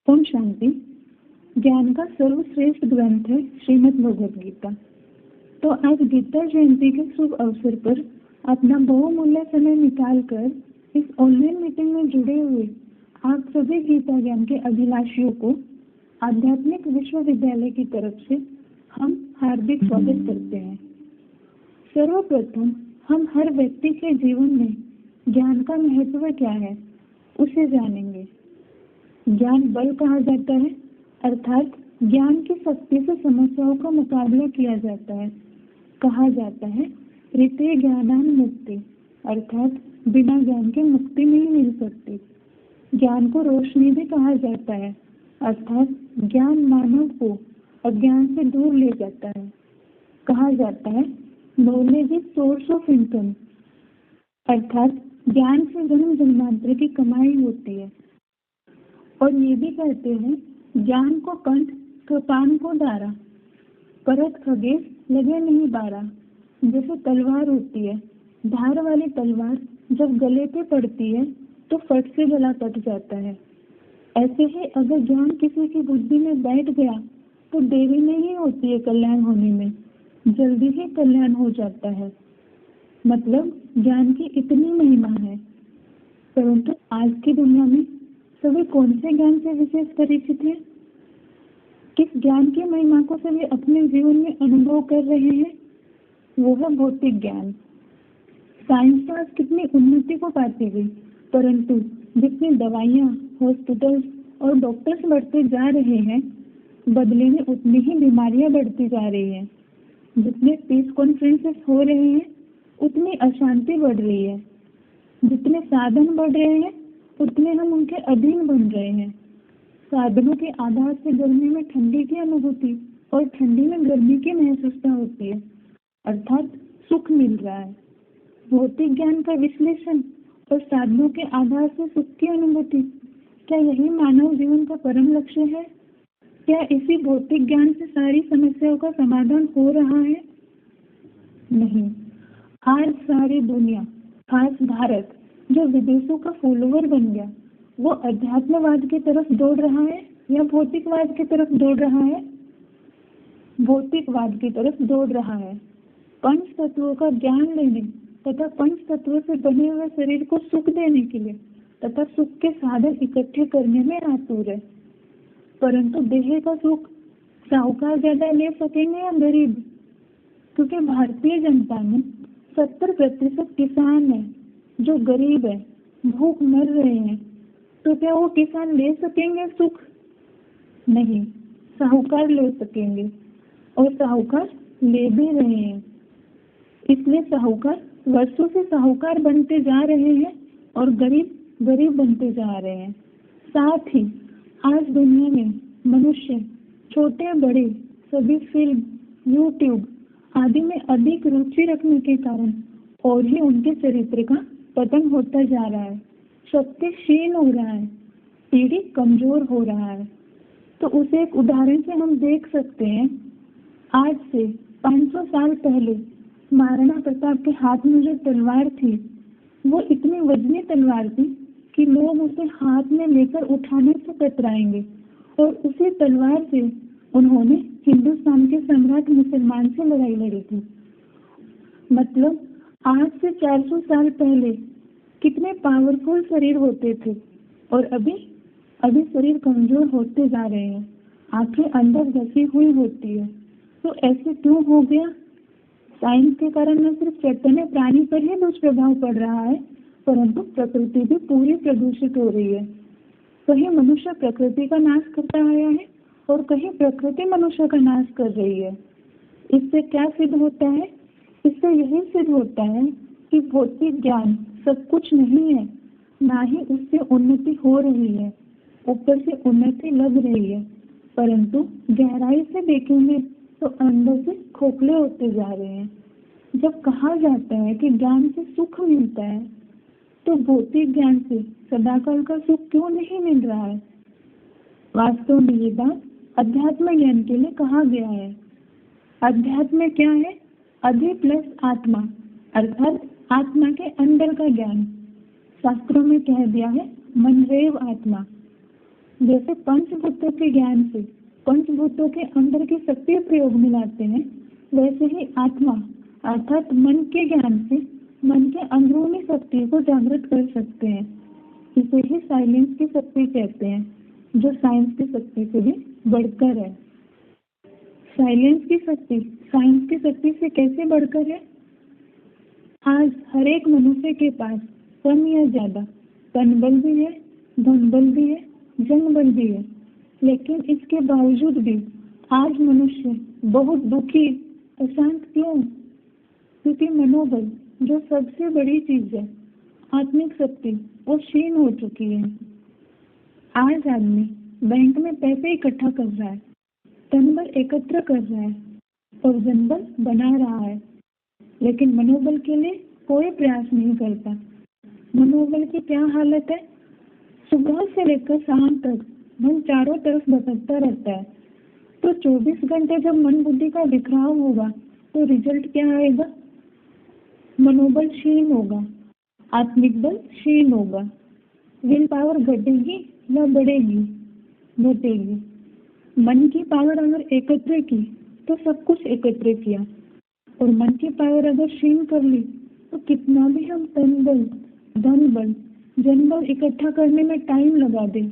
ओम शांति। ज्ञान का सर्वश्रेष्ठ ग्रंथ है श्रीमद् भगवद गीता। तो आज गीता जयंती के शुभ अवसर पर अपना बहुमूल्य समय निकालकर इस ऑनलाइन मीटिंग में जुड़े हुए आप सभी गीता ज्ञान के अभिलाषियों को आध्यात्मिक विश्वविद्यालय की तरफ से हम हार्दिक स्वागत करते हैं। सर्वप्रथम हम हर व्यक्ति के जीवन में ज्ञान का महत्व क्या है उसे जानेंगे। ज्ञान बल कहा जाता है, अर्थात ज्ञान की शक्ति से समस्याओं का मुकाबला किया जाता है। कहा जाता है ऋते ज्ञानान मुक्ति, अर्थात बिना ज्ञान के मुक्ति नहीं मिल सकती। ज्ञान को रोशनी भी कहा जाता है, अर्थात ज्ञान मानव को अज्ञान से दूर ले जाता है। कहा जाता है knowledge is source of income, अर्थात ज्ञान से जन्म जन्मांतर की कमाई होती है। और ये भी कहते हैं ज्ञान को कंठ कृपान को दारा, परत खगेश लगे नहीं बारा। जैसे तलवार होती है, धार वाली तलवार जब गले पे पड़ती है तो फट से गला कट जाता है। ऐसे ही अगर ज्ञान किसी की बुद्धि में बैठ गया तो देरी नहीं होती है कल्याण होने में, जल्दी ही कल्याण हो जाता है। मतलब ज्ञान की इतनी महिमा है। परंतु आज की दुनिया में सभी कौन से ज्ञान से विशेष परिचित हैं? किस ज्ञान की महिमा को सभी अपने जीवन में अनुभव कर रहे हैं? वो है भौतिक ज्ञान। साइंस तो आज कितनी उन्नति को पाती गई, परंतु जितनी दवाइयाँ, हॉस्पिटल्स और डॉक्टर्स बढ़ते जा रहे हैं, बदले में उतनी ही बीमारियाँ बढ़ती जा रही हैं। जितने पीस कॉन्फ्रेंसेस हो रहे हैं उतनी अशांति बढ़ रही है। जितने साधन बढ़ रहे हैं उतने हम उनके अधीन बन रहे हैं। साधनों के आधार से गर्मी में ठंडी की अनुभूति और ठंडी में गर्मी की महसूसता होती है, अर्थात सुख मिल रहा है। भौतिक ज्ञान का विश्लेषण और साधनों के आधार से सुख की अनुभूति, क्या यही मानव जीवन का परम लक्ष्य है? क्या इसी भौतिक ज्ञान से सारी समस्याओं का समाधान हो रहा है? नहीं। आज सारी दुनिया, खास भारत जो विदेशों का फॉलोवर बन गया, वो अध्यात्मवाद की तरफ दौड़ रहा है या भौतिकवाद की तरफ दौड़ रहा है? भौतिकवाद की तरफ दौड़ रहा है। पंच तत्वों का ज्ञान लेने तथा पंच तत्वों से बने हुए शरीर को सुख देने के लिए तथा सुख के साधन इकट्ठे करने में आतुर है। परंतु देह का सुख साहूकार ज्यादा ले सकेंगे या गरीब? क्योंकि भारतीय जनता में 70% किसान है जो गरीब है, भूख मर रहे हैं। तो क्या वो किसान ले सकेंगे सुख? नहीं, साहूकार ले सकेंगे, और साहूकार ले भी रहे हैं। इसलिए साहूकार वर्षों से साहूकार बनते जा रहे हैं और गरीब गरीब बनते जा रहे हैं। साथ ही आज दुनिया में मनुष्य छोटे बड़े सभी फिल्म, यूट्यूब आदि में अधिक रुचि रखने के कारण और ही उनके चरित्र का पतन होता जा रहा है, सत्य क्षीण हो रहा है, पीढ़ी कमजोर हो रहा है। तो उसे एक उदाहरण से हम देख सकते हैं। आज से 500 साल पहले महाराणा प्रताप के हाथ में जो तलवार थी, वो इतनी वजनी तलवार थी कि लोग उसे हाथ में लेकर उठाने से कतराएंगे। और उसी तलवार से उन्होंने हिंदुस्तान के सम्राट मुसलमान से लड़ाई लड़ी थी। मतलब आज से 400 साल पहले कितने पावरफुल शरीर होते थे, और अभी शरीर कमजोर होते जा रहे हैं, आंखें अंदर धसी हुई होती है। तो ऐसे क्यों हो गया? साइंस के कारण न सिर्फ चैतन्य प्राणी पर ही दुष्प्रभाव पड़ रहा है, परंतु प्रकृति भी पूरी प्रदूषित हो रही है। कहीं मनुष्य प्रकृति का नाश करता आया है और कहीं प्रकृति मनुष्य का नाश कर रही है। इससे क्या सिद्ध होता है? इससे यही सिद्ध होता है कि भौतिक ज्ञान सब कुछ नहीं है, ना ही उससे उन्नति हो रही है। ऊपर से उन्नति लग रही है, परंतु गहराई से देखेंगे तो अंदर से खोखले होते जा रहे हैं। जब कहा जाता है कि ज्ञान से सुख मिलता है, तो भौतिक ज्ञान से सदाकाल का सुख क्यों नहीं मिल रहा है? वास्तव में ये बात अध्यात्म ज्ञान के लिए कहा गया है। अध्यात्म क्या है? अधि प्लस आत्मा, अर्थात आत्मा के अंदर का ज्ञान। शास्त्रों में कह दिया है मनरेव आत्मा। जैसे पंचभूतों के ज्ञान से पंचभूतों के अंदर की शक्ति प्रयोग में लाते हैं, वैसे ही आत्मा अर्थात मन के ज्ञान से मन के अंदरूनी शक्ति को जागृत कर सकते हैं। इसे ही साइलेंस की शक्ति कहते हैं, जो साइंस की शक्ति से भी बढ़कर है। साइलेंस की शक्ति साइंस की शक्ति से कैसे बढ़कर है? आज हर एक मनुष्य के पास कम या ज्यादा तन बल भी है, धन बल भी है, जन बल भी है, लेकिन इसके बावजूद भी आज मनुष्य बहुत दुखी अशांत क्यों? क्योंकि मनोबल जो सबसे बड़ी चीज है, आत्मिक शक्ति, वो क्षीण हो चुकी है। आज आदमी बैंक में पैसे इकट्ठा कर रहा है, तन बल एकत्र कर रहा है और जनबल बना रहा है, लेकिन मनोबल के लिए कोई प्रयास नहीं करता। मनोबल की क्या हालत है? सुबह से लेकर शाम तक मन चारों तरफ भटकता रहता है। तो 24 घंटे जब मन बुद्धि का बिखराव होगा तो रिजल्ट क्या आएगा? मनोबल क्षीण होगा, आत्मिक बल क्षीण होगा, विल पावर घटेगी या बढ़ेगी? घटेगी। मन की पावर अगर एकत्र की तो सब कुछ एकत्र किया, और मन की पावर अगर क्षीण कर ली तो कितना भी हम तन बल, धन बल, जन बल इकट्ठा करने में टाइम लगा दें,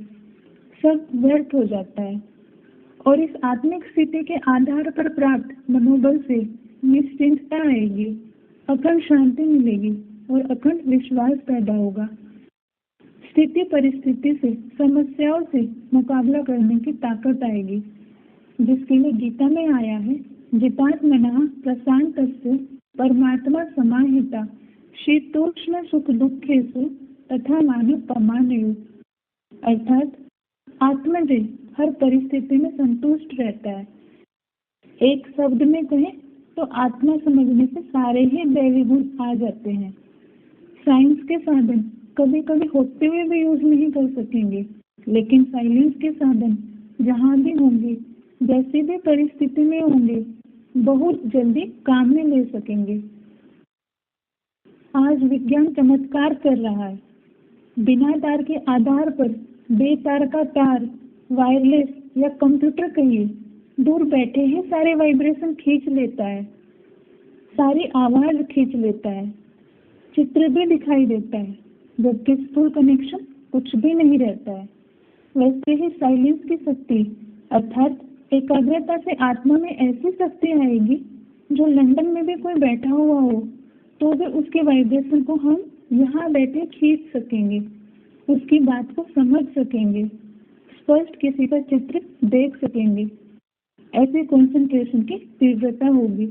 सब व्यर्थ हो जाता है। और इस आत्मिक स्थिति के आधार पर प्राप्त मनोबल से निश्चिंतता आएगी, अखंड शांति मिलेगी और अखंड विश्वास पैदा होगा। स्थिति परिस्थिति से, समस्याओं से मुकाबला करने की ताकत आएगी, जिसके लिए गीता में आया है, जितात्मनः प्रशांतस्य परमात्मा समाहिता शीतोष्ण सुख दुखेषु तथा मानव पमानयु। अर्थात आत्मजय हर परिस्थिति में संतुष्ट रहता है। एक शब्द में कहें तो आत्मा समझने से सारे ही दैवी गुण आ जाते हैं। साइंस के साधन कभी कभी होते हुए भी यूज नहीं कर सकेंगे, लेकिन साइलेंस के साधन जहाँ भी होंगे, जैसी भी परिस्थिति में होंगे, बहुत जल्दी काम में ले सकेंगे। आज विज्ञान चमत्कार कर रहा है। बिना तार के आधार पर बेतार का तार, वायरलेस या कंप्यूटर कहिए, दूर बैठे ही सारे वाइब्रेशन खींच लेता है, सारी आवाज खींच लेता है, चित्र भी दिखाई देता है, जबकि स्थूल कनेक्शन कुछ भी नहीं रहता है। वैसे ही साइलेंस की शक्ति अर्थात एकाग्रता से आत्मा में ऐसी शक्ति आएगी जो लंदन में भी कोई बैठा हुआ हो तो भी उसके वाइब्रेशन को हम यहाँ बैठे खींच सकेंगे, उसकी बात को समझ सकेंगे, स्पष्ट किसी का चित्र देख सकेंगे। ऐसे कंसंट्रेशन की तीव्रता होगी।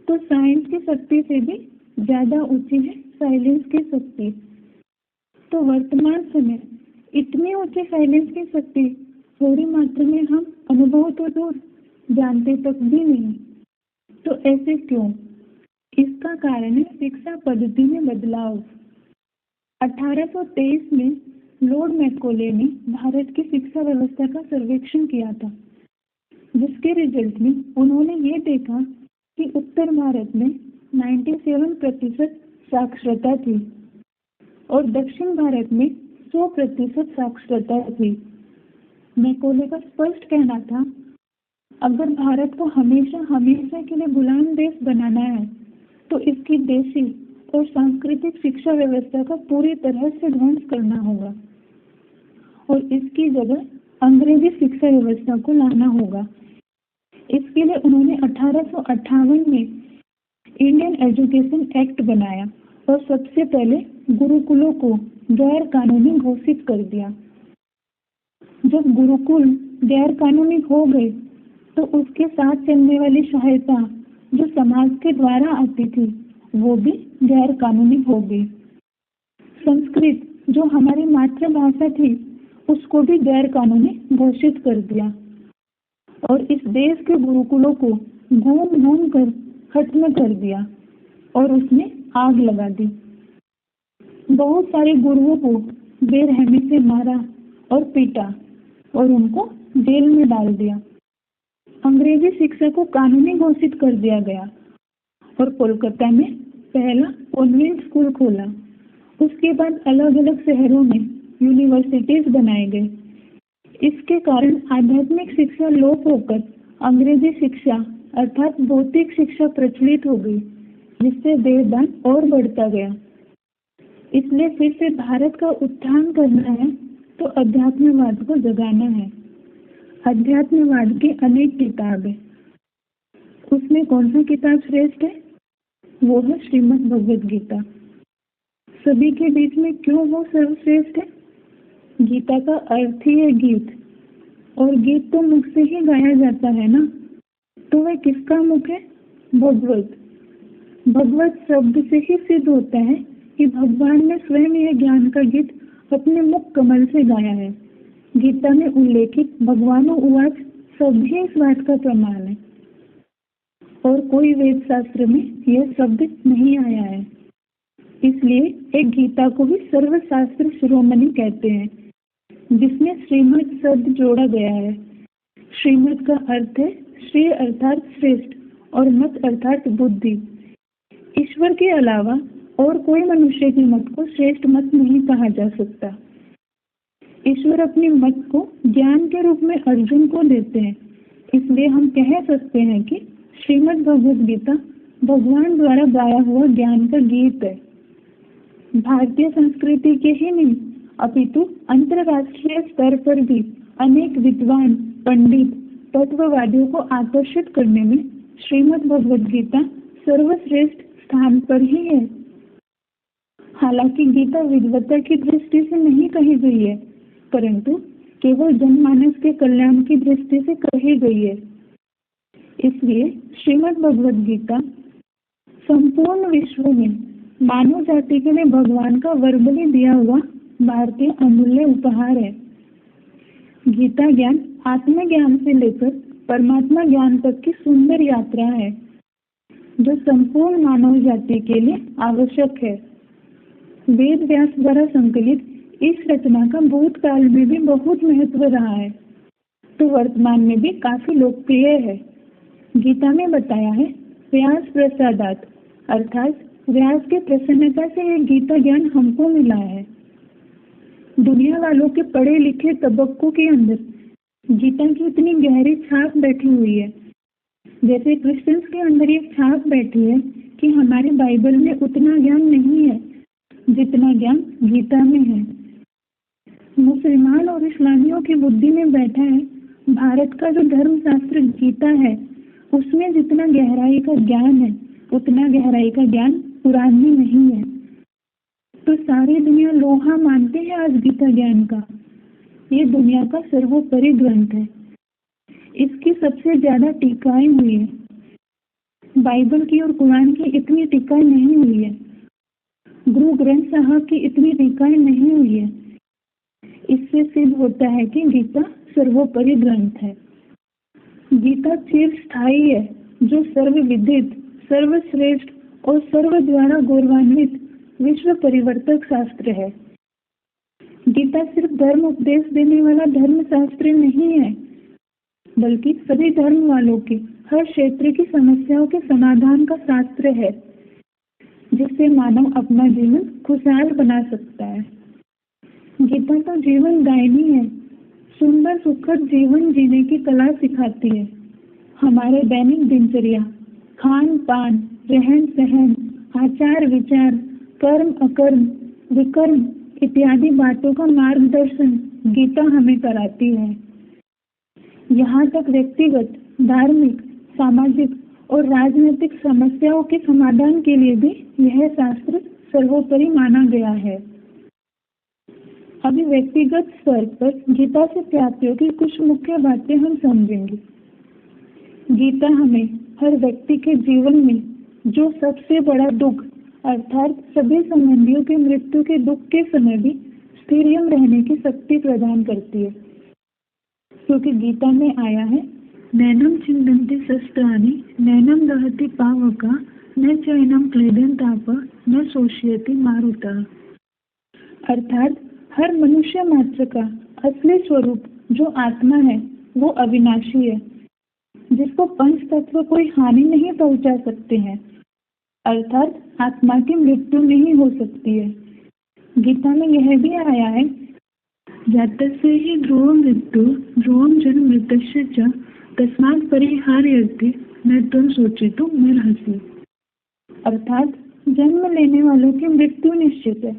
तो साइंस की शक्ति से भी ज्यादा ऊंची है साइलेंस की शक्ति। तो वर्तमान समय इतनी ऊंची साइलेंस की शक्ति थोड़ी मात्रा में हम अनुभव तो दूर, जानते तक भी नहीं। तो ऐसे क्यों? इसका कारण है शिक्षा पद्धति में बदलाव। 1823 में लॉर्ड मैकॉले ने भारत की शिक्षा व्यवस्था का सर्वेक्षण किया था, जिसके रिजल्ट में उन्होंने ये देखा कि उत्तर भारत में 97% साक्षरता थी और दक्षिण भारत में 100% साक्षरता थी। मैकॉले का स्पष्ट कहना था, अगर भारत को हमेशा हमेशा के लिए गुलाम देश बनाना है तो इसकी देशी और सांस्कृतिक शिक्षा व्यवस्था का पूरी तरह से ध्वंस करना होगा और इसकी जगह अंग्रेजी शिक्षा व्यवस्था को लाना होगा। इसके लिए उन्होंने 1858 में इंडियन एजुकेशन एक्ट बनाया और सबसे पहले गुरुकुलों को गैर कानूनी घोषित कर दिया। जब गुरुकुल गैर कानूनी हो गए तो उसके साथ चलने वाली सहायता जो समाज के द्वारा आती थी वो भी गैर कानूनी हो गई। संस्कृत जो हमारी मातृभाषा थी उसको भी गैर कानूनी घोषित कर दिया और इस देश के गुरुकुलों को घूम घूम कर खत्म कर दिया और उसमें आग लगा दी। बहुत सारे गुरुओं को बेरहमी से मारा और पीटा और उनको जेल में डाल दिया। अंग्रेजी शिक्षा को कानूनी घोषित कर दिया गया और कोलकाता में पहला कॉन्वेंट स्कूल खोला। उसके बाद अलग अलग शहरों में यूनिवर्सिटीज बनाए गए। इसके कारण आध्यात्मिक शिक्षा लोप होकर अंग्रेजी शिक्षा अर्थात भौतिक शिक्षा प्रचलित हो गई, जिससे देहदान और बढ़ता गया। इसलिए फिर से भारत का उत्थान करना है तो अध्यात्मवाद को जगाना है। अध्यात्मवाद की अनेक किताब है, उसमें कौन सा किताब श्रेष्ठ है? वो है श्रीमद् भगवद गीता। सभी के बीच में क्यों वो सर्वश्रेष्ठ है? गीता का अर्थ ही है गीत, और गीत तो मुख से ही गाया जाता है ना, तो वह किसका मुख है? भगवत। भगवत शब्द से ही सिद्ध होता है कि भगवान ने स्वयं यह ज्ञान का गीत अपने मुख कमल से गाया है। गीता में उल्लेखित भगवानो उवाच शब्द ही इस बात का प्रमाण है, और कोई वेद शास्त्र में यह शब्द नहीं आया है। इसलिए एक गीता को भी सर्वशास्त्र शिरोमणि कहते हैं, जिसमें श्रीमद् शब्द जोड़ा गया है। श्रीमद् का अर्थ है श्री अर्थात श्रेष्ठ और मत अर्थात बुद्धि। ईश्वर के अलावा और कोई मनुष्य की मत को श्रेष्ठ मत नहीं कहा जा सकता। ईश्वर अपनी मत को ज्ञान के रूप में अर्जुन को देते हैं, इसलिए हम कह सकते हैं कि श्रीमद् भगवद गीता भगवान द्वारा गाया हुआ ज्ञान का गीत है। भारतीय संस्कृति के ही नहीं अपितु अंतरराष्ट्रीय स्तर पर भी अनेक विद्वान पंडित तत्ववादियों को आकर्षित करने में श्रीमद् भगवद गीता सर्वश्रेष्ठ स्थान पर ही है। हालांकि गीता विद्वता की दृष्टि से नहीं कही गई है, परंतु केवल जनमानस के कल्याण की दृष्टि से कही गई है। इसलिए श्रीमद् भगवद गीता संपूर्ण विश्व में मानव जाति के लिए भगवान का वर्बली दिया हुआ भारतीय अमूल्य उपहार है। गीता ज्ञान आत्मज्ञान से लेकर परमात्मा ज्ञान तक की सुंदर यात्रा है, जो संपूर्ण मानव जाति के लिए आवश्यक है। वेद व्यास द्वारा संकलित इस रचना का भूतकाल में भी बहुत महत्व रहा है, तो वर्तमान में भी काफी लोकप्रिय है। गीता में बताया है व्यास प्रसादात, अर्थात व्यास के प्रसन्नता से यह गीता ज्ञान हमको मिला है। दुनिया वालों के पढ़े लिखे तबक्कों के अंदर गीता की इतनी गहरी छाप बैठी हुई है, जैसे क्रिश्चियंस के अंदर एक छाप बैठी है कि हमारे बाइबल में उतना ज्ञान नहीं है जितना ज्ञान गीता में है। मुसलमान और इस्लामियों की बुद्धि में बैठा है भारत का जो धर्मशास्त्र गीता है, उसमें जितना गहराई का ज्ञान है उतना गहराई का ज्ञान कुरान में नहीं है। तो सारी दुनिया लोहा मानते हैं आज गीता ज्ञान का। ये दुनिया का सर्वोपरि ग्रंथ है, इसकी सबसे ज्यादा टीकाएं हुई है। बाइबल की और कुरान की इतनी टीकाएं नहीं हुई है, गुरु ग्रंथ साहब की इतनी टीकाएं नहीं हुई है। इससे सिद्ध होता है कि गीता सर्वोपरि ग्रंथ है। गीता चिरस्थायी है, जो सर्वविदित, सर्वश्रेष्ठ और सर्व द्वारा गौरवान्वित विश्व परिवर्तक शास्त्र है। गीता सिर्फ धर्म उपदेश देने वाला धर्म शास्त्र नहीं है, बल्कि सभी धर्म वालों की हर क्षेत्र की समस्याओं के समाधान का शास्त्र है, जिससे मानव अपना जीवन खुशहाल बना सकता है। गीता तो जीवन दायिनी है, सुंदर सुखद जीवन जीने की कला सिखाती है। हमारे दैनिक दिनचर्या, खान पान, रहन सहन, आचार विचार, कर्म अकर्म, विकर्म इत्यादि बातों का मार्गदर्शन गीता हमें कराती है। यहाँ तक व्यक्तिगत, धार्मिक, सामाजिक और राजनीतिक समस्याओं के समाधान के लिए भी यह शास्त्र सर्वोपरि माना गया है। अभी व्यक्तिगत स्तर पर गीता से प्राप्त की कुछ मुख्य बातें हम समझेंगे। गीता हमें हर व्यक्ति के जीवन में जो सबसे बड़ा दुख अर्थात सभी संबंधियों के मृत्यु के दुख के समय भी स्थिरम रहने की शक्ति प्रदान करती है, क्योंकि गीता में आया है नैनम छिन्दन्ति शस्त्राणि नैनम दहति पावका न चैनम क्लेदन ताप न शोष्यति मारुतः। अर्थात हर मनुष्य मात्र का असली स्वरूप जो आत्मा है वो अविनाशी है, जिसको पंच तत्व कोई हानि नहीं पहुंचा सकते हैं, अर्थात आत्मा की मृत्यु नहीं हो सकती है। गीता में यह भी आया है जातस्य हि ध्रुवं मृत्यु ध्रुवं जन्म मृतस्य च तस्मात् परिहार्यते न त्वं सोचितुं अर्हसि। अर्थात जन्म लेने वालों की मृत्यु निश्चित है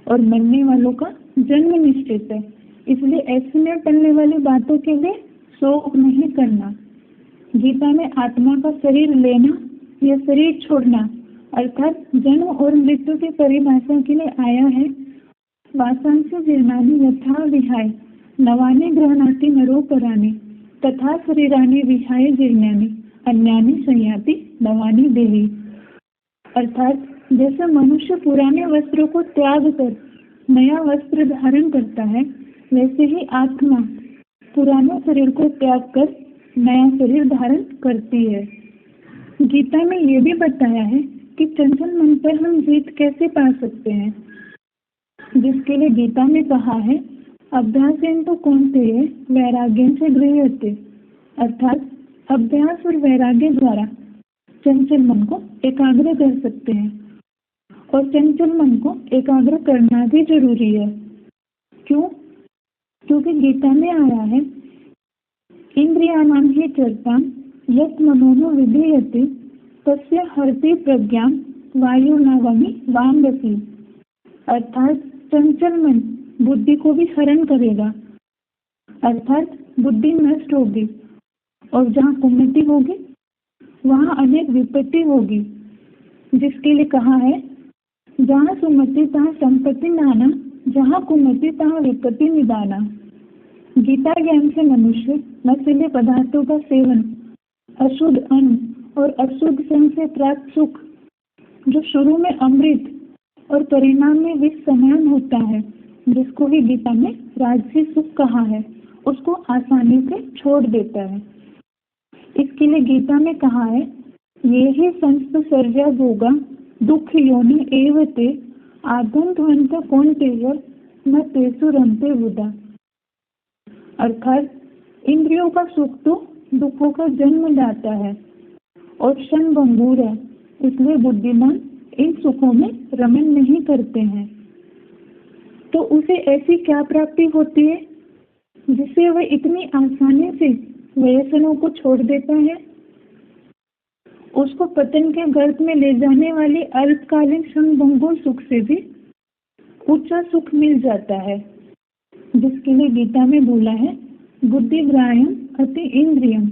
और मरने वालों का जन्म निश्चित है, इसलिए ऐसे में टलने वाली बातों के लिए शोक नहीं करना। गीता में आत्मा का शरीर लेना या शरीर छोड़ना अर्थात जन्म और मृत्यु की परिभाषा के लिए आया है। वासांसि जीर्णानि यथा विहाय नवानि गृह्णाति नरो पराणि तथा शरीराणि विहाय जीर्णानि अन्यानि संयाति नवानि देहि। अर्थात जैसे मनुष्य पुराने वस्त्रों को त्याग कर नया वस्त्र धारण करता है, वैसे ही आत्मा पुराने शरीर को त्याग कर नया शरीर धारण करती है। गीता में ये भी बताया है कि चंचल मन पर हम जीत कैसे पा सकते हैं, जिसके लिए गीता में कहा है अभ्यासेन तो कौन्तेय वैराग्येन च गृह्यते। अर्थात अभ्यास और वैराग्य द्वारा चंचल मन को एकाग्र कर सकते हैं और चंचल मन को एकाग्र करना भी जरूरी है। क्यों? क्योंकि गीता में आया है इंद्रियाणां हि चरतां यत् मनोनो विधीयते तस्य हरति प्रज्ञां वायुर्नावमि वांगसी। अर्थात चंचल मन बुद्धि को भी हरण करेगा, अर्थात बुद्धि नष्ट होगी और जहाँ कुमति होगी वहाँ अनेक विपत्ति होगी, जिसके लिए कहा है जहाँ सुमति तहाँ संपत्ति नाना जहाँ कुमति तहाँ विपत्ति निदाना। गीता ज्ञान से मनुष्य नशीले पदार्थों का सेवन, अशुद्ध अन्न और अशुद्ध संग से प्राप्त सुख, जो शुरू में अमृत और परिणाम में विष समान होता है, जिसको ही गीता में राजसी सुख कहा है, उसको आसानी से छोड़ देता है। इसके लिए गीता में कहा है ये ही संस्पर्शर्या भोगा दुख योनि एवते आगंतवंत कौन्तेय न तेसु रमते बुधा। अर्थात इंद्रियों का सुख तो दुखों का जन्म लाता है और क्षण भंगुर है, इसलिए बुद्धिमान इन सुखों में रमन नहीं करते हैं। तो उसे ऐसी क्या प्राप्ति होती है जिससे वह इतनी आसानी से व्यसनों को छोड़ देता है? उसको पतन के गर्त में ले जाने वाली अल्पकालीन क्षणभंगुर सुख से भी ऊंचा सुख मिल जाता है, जिसके लिए गीता में बोला है बुद्धिग्राह्यम अति इंद्रियम।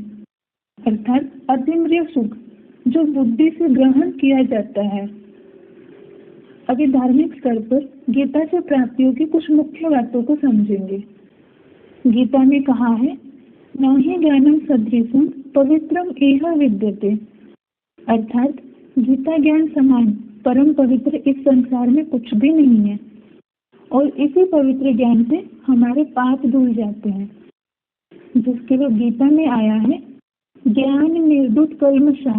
अर्थात अतीन्द्रिय सुख जो बुद्धि से ग्रहण किया जाता है। अभी धार्मिक स्तर पर गीता से प्राप्तियों की कुछ मुख्य बातों को समझेंगे। गीता में कहा है न ही ज्ञानम सदृशम पवित्रम इह विद्यते। अर्थात गीता ज्ञान समान परम पवित्र इस संसार में कुछ भी नहीं है और इसी पवित्र ज्ञान से हमारे पाप धुल जाते हैं, जिसके लिए गीता में आया है ज्ञान निर्दुत कल्मषा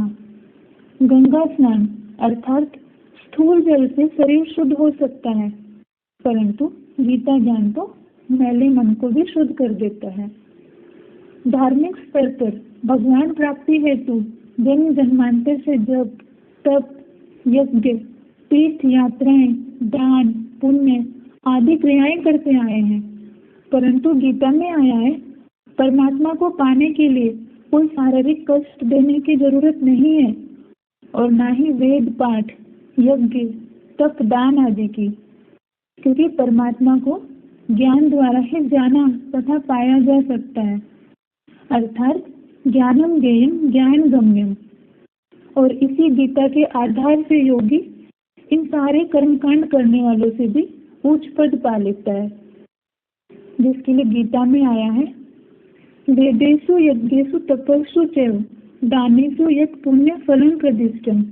गंगा स्नान। अर्थात स्थूल जल से शरीर शुद्ध हो सकता है, परंतु गीता ज्ञान तो मैले मन को भी शुद्ध कर देता है। धार्मिक स्तर पर भगवान प्राप्ति हेतु जन्म जन्मांतर से जप तप यज्ञ तीर्थ यात्राएं दान पुण्य आदि क्रियाएं करते आए हैं, परंतु गीता में आया है परमात्मा को पाने के लिए कोई शारीरिक कष्ट देने की जरूरत नहीं है और ना ही वेद पाठ यज्ञ तप दान आदि की, क्योंकि परमात्मा को ज्ञान द्वारा ही जाना तथा पाया जा सकता है। अर्थात ज्ञानम ज्ञेयम ज्ञान गम्यम। और इसी गीता के आधार से योगी इन सारे कर्मकांड करने वालों से भी उच्च पद पा लेता है, जिसके लिए गीता में आया है वेदेषु यज्ञेषु तपस्सु चैव दानेषु यत् पुण्य फलं प्रदिष्टम्।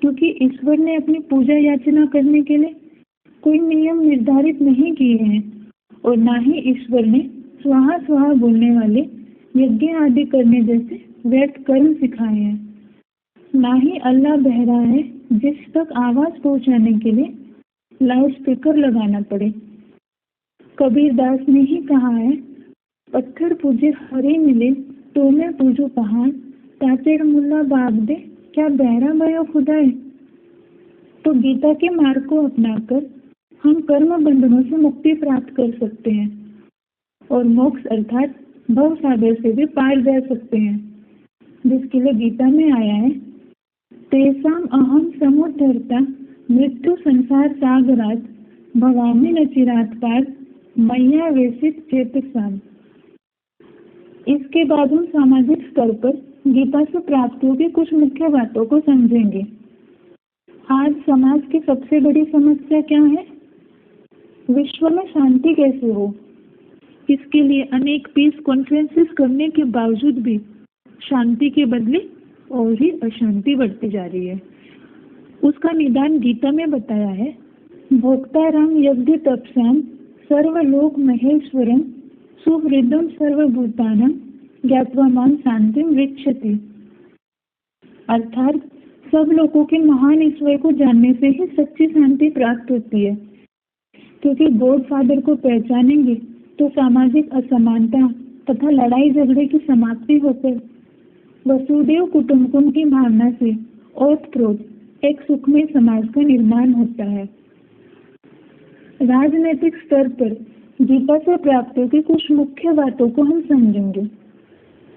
क्योंकि ईश्वर ने अपनी पूजा याचना करने के लिए कोई नियम निर्धारित नहीं किए हैं और ना ही ईश्वर ने स्वाहा स्वाहा बोलने वाले यज्ञ आदि करने जैसे व्यर्थ कर्म सिखाए हैं। ना ही अल्लाह बहरा है जिस तक आवाज पहुंचाने के लिए लाउड स्पीकर लगाना पड़े। कबीर दास ने ही कहा है पत्थर पूजे हरे मिले तो मैं पूजो पहाड़ तातेड़ मुल्ला बाग दे क्या बहरा भयो खुदाए। तो गीता के मार्ग को अपनाकर हम कर्म बंधनों से मुक्ति प्राप्त कर सकते हैं और मोक्ष अर्थात भव सागर से भी पार जा सकते हैं, जिसके लिए गीता में आया है, तेसाम अहम समुद्धर्ता मृत्यु संसार सागरात भवामि न चिरात पार मैया वेशित चेतसाम। इसके बाद हम सामाजिक स्तर पर गीता से प्राप्त होगी कुछ मुख्य बातों को समझेंगे। आज समाज की सबसे बड़ी समस्या क्या है? विश्व में शांति कैसे हो? इसके लिए अनेक पीस कॉन्फ्रेंसेस करने के बावजूद भी शांति के बदले और ही अशांति बढ़ती जा रही है। उसका निदान गीता में बताया है, भोक्ताराम यज्ञ तपस्याम सर्वलोक महेश्वरम सुहृदम सर्वभूतानम ज्ञात्वा मां शांतिम वीक्षति। अर्थात सब लोगों के महान ईश्वर को जानने से ही सच्ची शांति प्राप्त होती है, क्योंकि गॉड फादर को पहचानेंगे तो सामाजिक असमानता तथा लड़ाई झगड़े की समाप्ति होकर वसुदेव कुटुंबकम की भावना से ओतप्रोत एक सुखमय समाज का निर्माण होता है। राजनीतिक स्तर पर गीता से प्राप्त की कुछ मुख्य बातों को हम समझेंगे।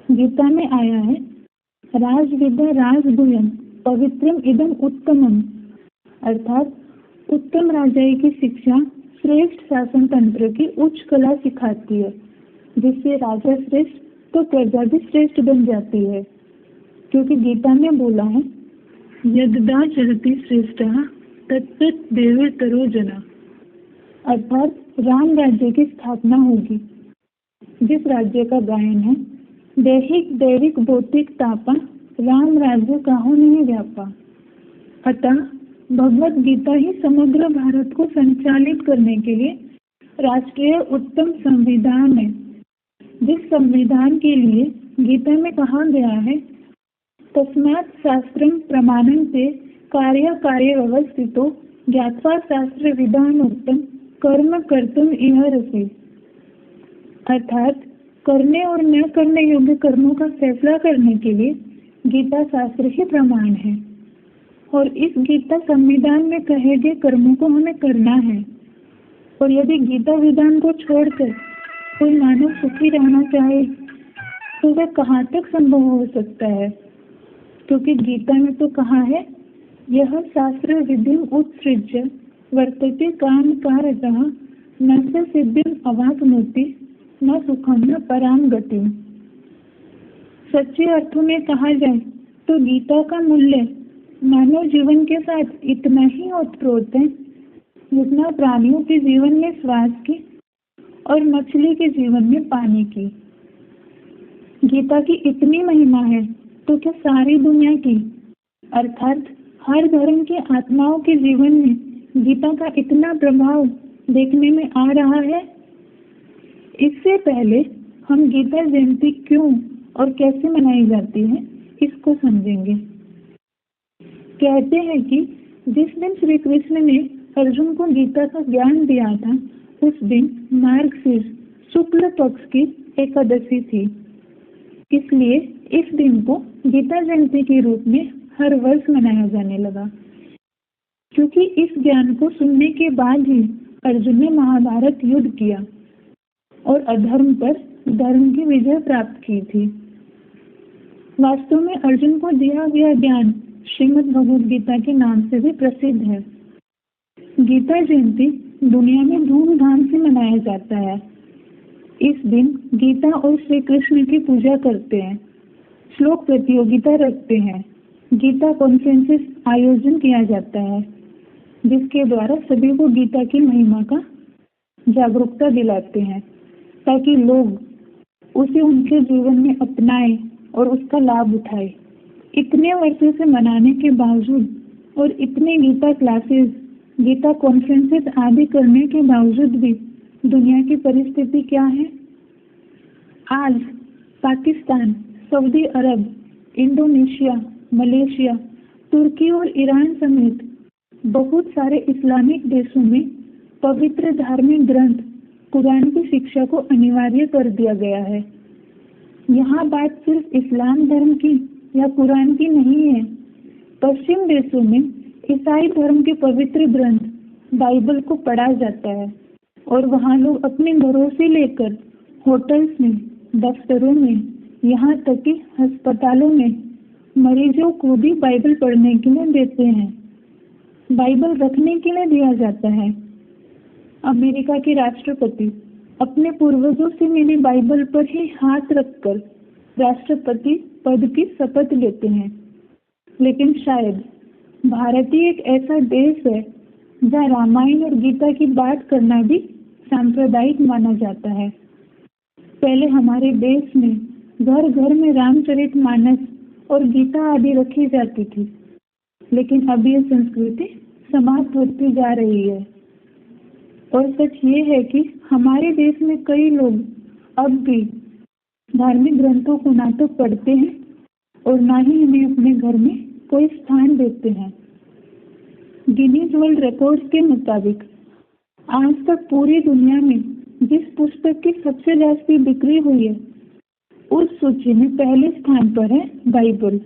गीता में आया है, राजविद्या राजगुह्यम पवित्रम इदम उत्तमम, अर्थात उत्तम राजाई की शिक्षा श्रेष्ठ शासन तंत्र की उच्च कला सिखाती है, जिससे राजा श्रेष्ठ तो प्रजा भी श्रेष्ठ बन जाती है। क्योंकि गीता में बोला है, यद्दा चरति श्रेष्ठः तत्तत् देवेतरो जना, अर्थात राम राज्य की स्थापना होगी। जिस राज्य का गायन है, दैहिक दैविक भौतिक तापा राम राज्य काहू नहीं व्यापा। अतः भगवत गीता ही समग्र भारत को संचालित करने के लिए राष्ट्रीय उत्तम संविधान है। जिस संविधान के लिए गीता में कहा गया है, तस्मात् शास्त्रम प्रमाणं ते कार्य कार्य व्यवस्थितो ज्ञात्वा शास्त्र विधान उत्तम कर्म कर्तुम इहरसि, अर्थात करने और न करने योग्य कर्मों का फैसला करने के लिए गीता शास्त्र ही प्रमाण है। और इस गीता संविधान में कहे गए कर्मों को हमें करना है। और यदि गीता विधान को छोड़कर कोई मानव सुखी रहना चाहे तो वह कहाँ तक संभव हो सकता है? क्योंकि गीता में तो कहा है, यह शास्त्र विधि उत्सृज्य वर्तते काम कारतः न स सिद्धिम अवाप्नोति न सुखम न पराम गति। सच्चे अर्थों में कहा जाए तो गीता का मूल्य मानव जीवन के साथ इतना ही ओतप्रोत है जितना प्राणियों के जीवन में श्वास की और मछली के जीवन में पानी की। गीता की इतनी महिमा है तो क्या सारी दुनिया की अर्थात हर धर्म के आत्माओं के जीवन में गीता का इतना प्रभाव देखने में आ रहा है? इससे पहले हम गीता जयंती क्यों और कैसे मनाई जाती है इसको समझेंगे। कहते हैं कि जिस दिन श्री कृष्ण ने अर्जुन को गीता का ज्ञान दिया था, उस दिन मार्गशीर्ष शुक्ल पक्ष की एकादशी थी। इसलिए इस दिन को गीता जयंती के रूप में हर वर्ष मनाया जाने लगा, क्योंकि इस ज्ञान को सुनने के बाद ही अर्जुन ने महाभारत युद्ध किया और अधर्म पर धर्म की विजय प्राप्त की थी। वास्तव में अर्जुन को दिया गया ज्ञान श्रीमद् भगवद गीता के नाम से भी प्रसिद्ध है। गीता जयंती दुनिया में धूमधाम से मनाया जाता है। इस दिन गीता और श्री कृष्ण की पूजा करते हैं, श्लोक प्रतियोगिता रखते हैं, गीता कॉन्फ्रेंसेस आयोजन किया जाता है, जिसके द्वारा सभी को गीता की महिमा का जागरूकता दिलाते हैं, ताकि लोग उसे उनके जीवन में अपनाएं और उसका लाभ उठाएं। इतने वर्षों से मनाने के बावजूद और इतने गीता क्लासेस, गीता कॉन्फ्रेंसेस आदि करने के बावजूद भी दुनिया की परिस्थिति क्या है? आज पाकिस्तान, सऊदी अरब, इंडोनेशिया, मलेशिया, तुर्की और ईरान समेत बहुत सारे इस्लामिक देशों में पवित्र धार्मिक ग्रंथ कुरान की शिक्षा को अनिवार्य कर दिया गया है। यहाँ बात सिर्फ इस्लाम धर्म की या कुरान की नहीं है। पश्चिम देशों में ईसाई धर्म के पवित्र ग्रंथ बाइबल को पढ़ा जाता है और वहाँ लोग अपने घरों से लेकर होटल्स में, दफ्तरों में, यहाँ तक कि अस्पतालों में मरीजों को भी बाइबल पढ़ने के लिए देते हैं। बाइबल रखने के लिए दिया जाता है। अमेरिका के राष्ट्रपति अपने पूर्वजों से मिली बाइबल पर ही हाथ रखकर राष्ट्रपति पद की शपथ लेते हैं। लेकिन शायद भारत ही एक ऐसा देश है जहाँ रामायण और गीता की बात करना भी सांप्रदायिक माना जाता है। पहले हमारे देश में घर घर में रामचरितमानस और गीता आदि रखी जाती थी, लेकिन अब यह संस्कृति समाप्त होती जा रही है। और सच ये है कि हमारे देश में कई लोग अब भी धार्मिक ग्रंथों को ना तो पढ़ते हैं और ना ही इन्हें अपने घर में कोई स्थान देते हैं। गिनीज वर्ल्ड रिकॉर्ड्स के मुताबिक आज तक पूरी दुनिया में जिस पुस्तक की सबसे ज्यादा बिक्री हुई है उस सूची में पहले स्थान पर है बाइबल।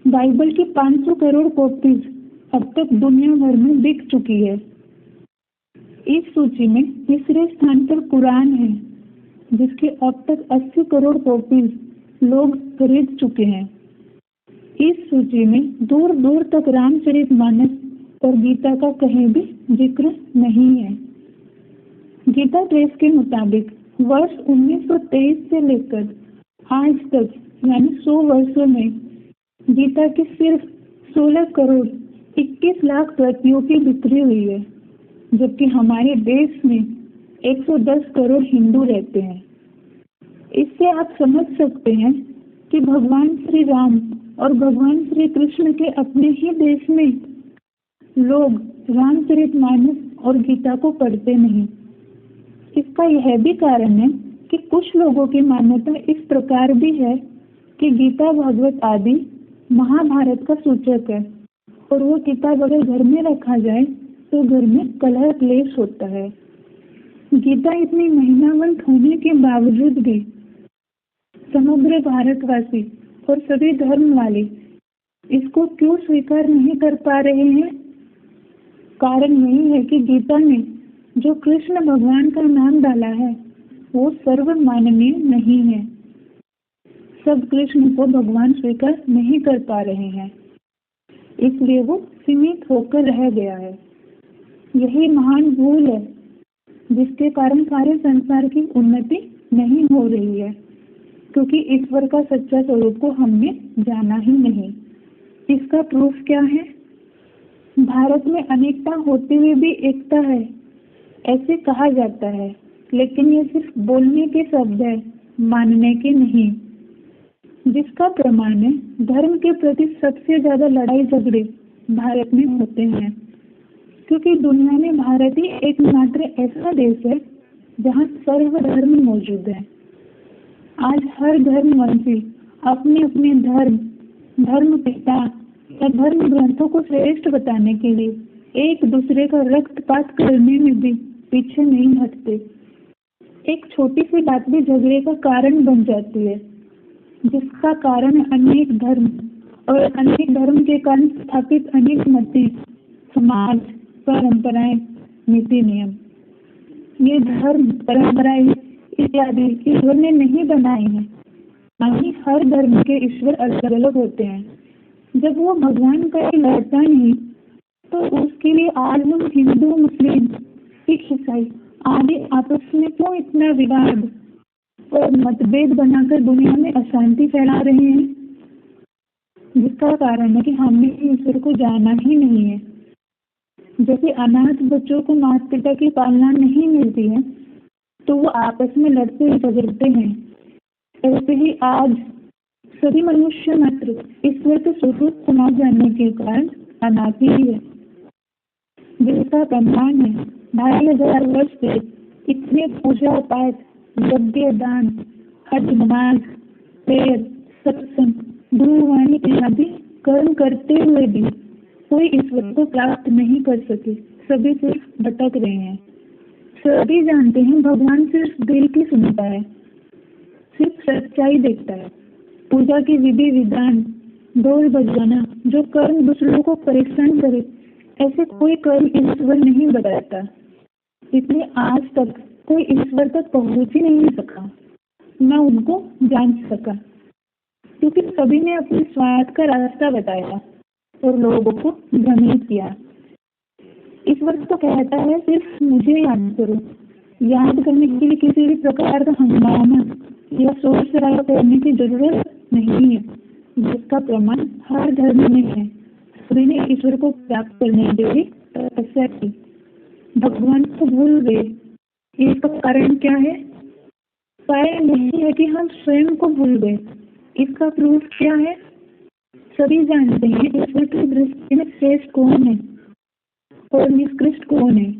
बाइबल की 500 करोड़ कॉपीज अब तक दुनिया भर में बिक चुकी है। इस सूची में तीसरे स्थान पर कुरान है, जिसके अब तक 80 करोड़ कॉपीज लोग खरीद चुके हैं। इस सूची में दूर दूर तक रामचरितमानस और गीता का कहीं भी जिक्र नहीं है। गीता प्रेस के मुताबिक वर्ष 1923 से लेकर आज तक यानी 100 वर्षों में गीता की सिर्फ 16 करोड़ 21 लाख प्रतियों की बिक्री हुई है, जबकि हमारे देश में 110 करोड़ हिंदू रहते हैं। इससे आप समझ सकते हैं कि भगवान श्री राम और भगवान श्री कृष्ण के अपने ही देश में लोग रामचरितमानस और गीता को पढ़ते नहीं। इसका यह भी कारण है कि कुछ लोगों की मान्यता इस प्रकार भी है कि गीता भागवत आदि महाभारत का सूचक है और वो किताब अगर घर में रखा जाए तो घर में कलह क्लेश होता है। गीता इतनी महिमावंत होने के बावजूद भी समग्र भारतवासी और सभी धर्म वाले इसको क्यों स्वीकार नहीं कर पा रहे हैं? कारण यही है कि गीता में जो कृष्ण भगवान का नाम डाला है वो सर्वमाननीय नहीं है। सब कृष्ण को भगवान स्वीकार नहीं कर पा रहे हैं, इसलिए वो सीमित होकर रह गया है। यही महान भूल है जिसके कारण सारे संसार की उन्नति नहीं हो रही है, क्योंकि ईश्वर का सच्चा स्वरूप को हमने जाना ही नहीं। इसका प्रूफ क्या है? भारत में अनेकता होते हुए भी एकता है ऐसे कहा जाता है, लेकिन ये सिर्फ बोलने के शब्द है, मानने के नहीं। जिसका प्रमाण है धर्म के प्रति सबसे ज्यादा लड़ाई झगड़े भारत में होते हैं, क्योंकि दुनिया में भारत ही एकमात्र ऐसा देश है जहाँ सर्वधर्म मौजूद है। आज हर धर्मवंशी अपने अपने धर्म पिता या धर्म ग्रंथों को श्रेष्ठ बताने के लिए एक दूसरे का रक्तपात करने में भी पीछे नहीं हटते। एक छोटी सी बात भी झगड़े का कारण बन जाती है, जिसका कारण अनेक धर्म और अनेक धर्म के कारण स्थापित अनेक मतें, समाज, परंपराएं, नीति नियम। ये धर्म परंपराएं इत्यादि ईश्वर ने नहीं बनाए हैं। वहीं हर धर्म के ईश्वर अलग अलग होते हैं। जब वो भगवान का ही लड़ता नहीं तो उसके लिए आज हम हिंदू, मुस्लिम, सिख, ईसाई आदि आपस में क्यों इतना विवाद और मतभेद बनाकर दुनिया में अशांति फैला रहे हैं? जिसका कारण है कि हमने ईश्वर को जाना ही नहीं है। जैसे अनाथ बच्चों को माता पिता की पालना नहीं मिलती है तो वो आपस में लड़ते झगड़ते हैं, ऐसे ही आज सभी मनुष्य मात्र ईश्वर के स्वरूप को न जानने के कारण अनाथ ही है। जिसका प्रमाण है 2500 वर्ष से इतने पूजा पाठ, यज्ञ, दान, हज, नमाज, प्रेयर, सत्संग, गुरुवाणी इत्यादि कर्म करते हुए भी कोई ईश्वर को प्राप्त नहीं कर सके। सभी सिर्फ भटक रहे हैं। सभी जानते हैं भगवान सिर्फ दिल की सुनता है, सिर्फ सच्चाई देखता है। पूजा की विधि विधान, ढोल बजाना, जो कर्म दूसरों को परेशान करे, ऐसे कोई कर्म ईश्वर नहीं बताता, इसलिए आज तक कोई ईश्वर तक पहुंच ही नहीं सका, न उनको जान सका, क्योंकि सभी ने अपने स्वार्थ का रास्ता बताया और लोगों को भ्रमित किया। ईश्वर तो कहता है सिर्फ मुझे याद करो। याद करने के लिए किसी भी प्रकार का हंगामा या शोर शराबा करने की जरूरत नहीं है, जिसका प्रमाण हर धर्म में है। सभी ने ईश्वर को प्राप्त करने के लिए तपस्या की, भगवान को भूल गए। इसका कारण क्या है? कारण यही है कि हम स्वयं को भूल गए। इसका प्रूफ क्या है? सभी जानते हैं ईश्वर की दृष्टि में श्रेष्ठ कौन है और निष्कृष्ट कौन है।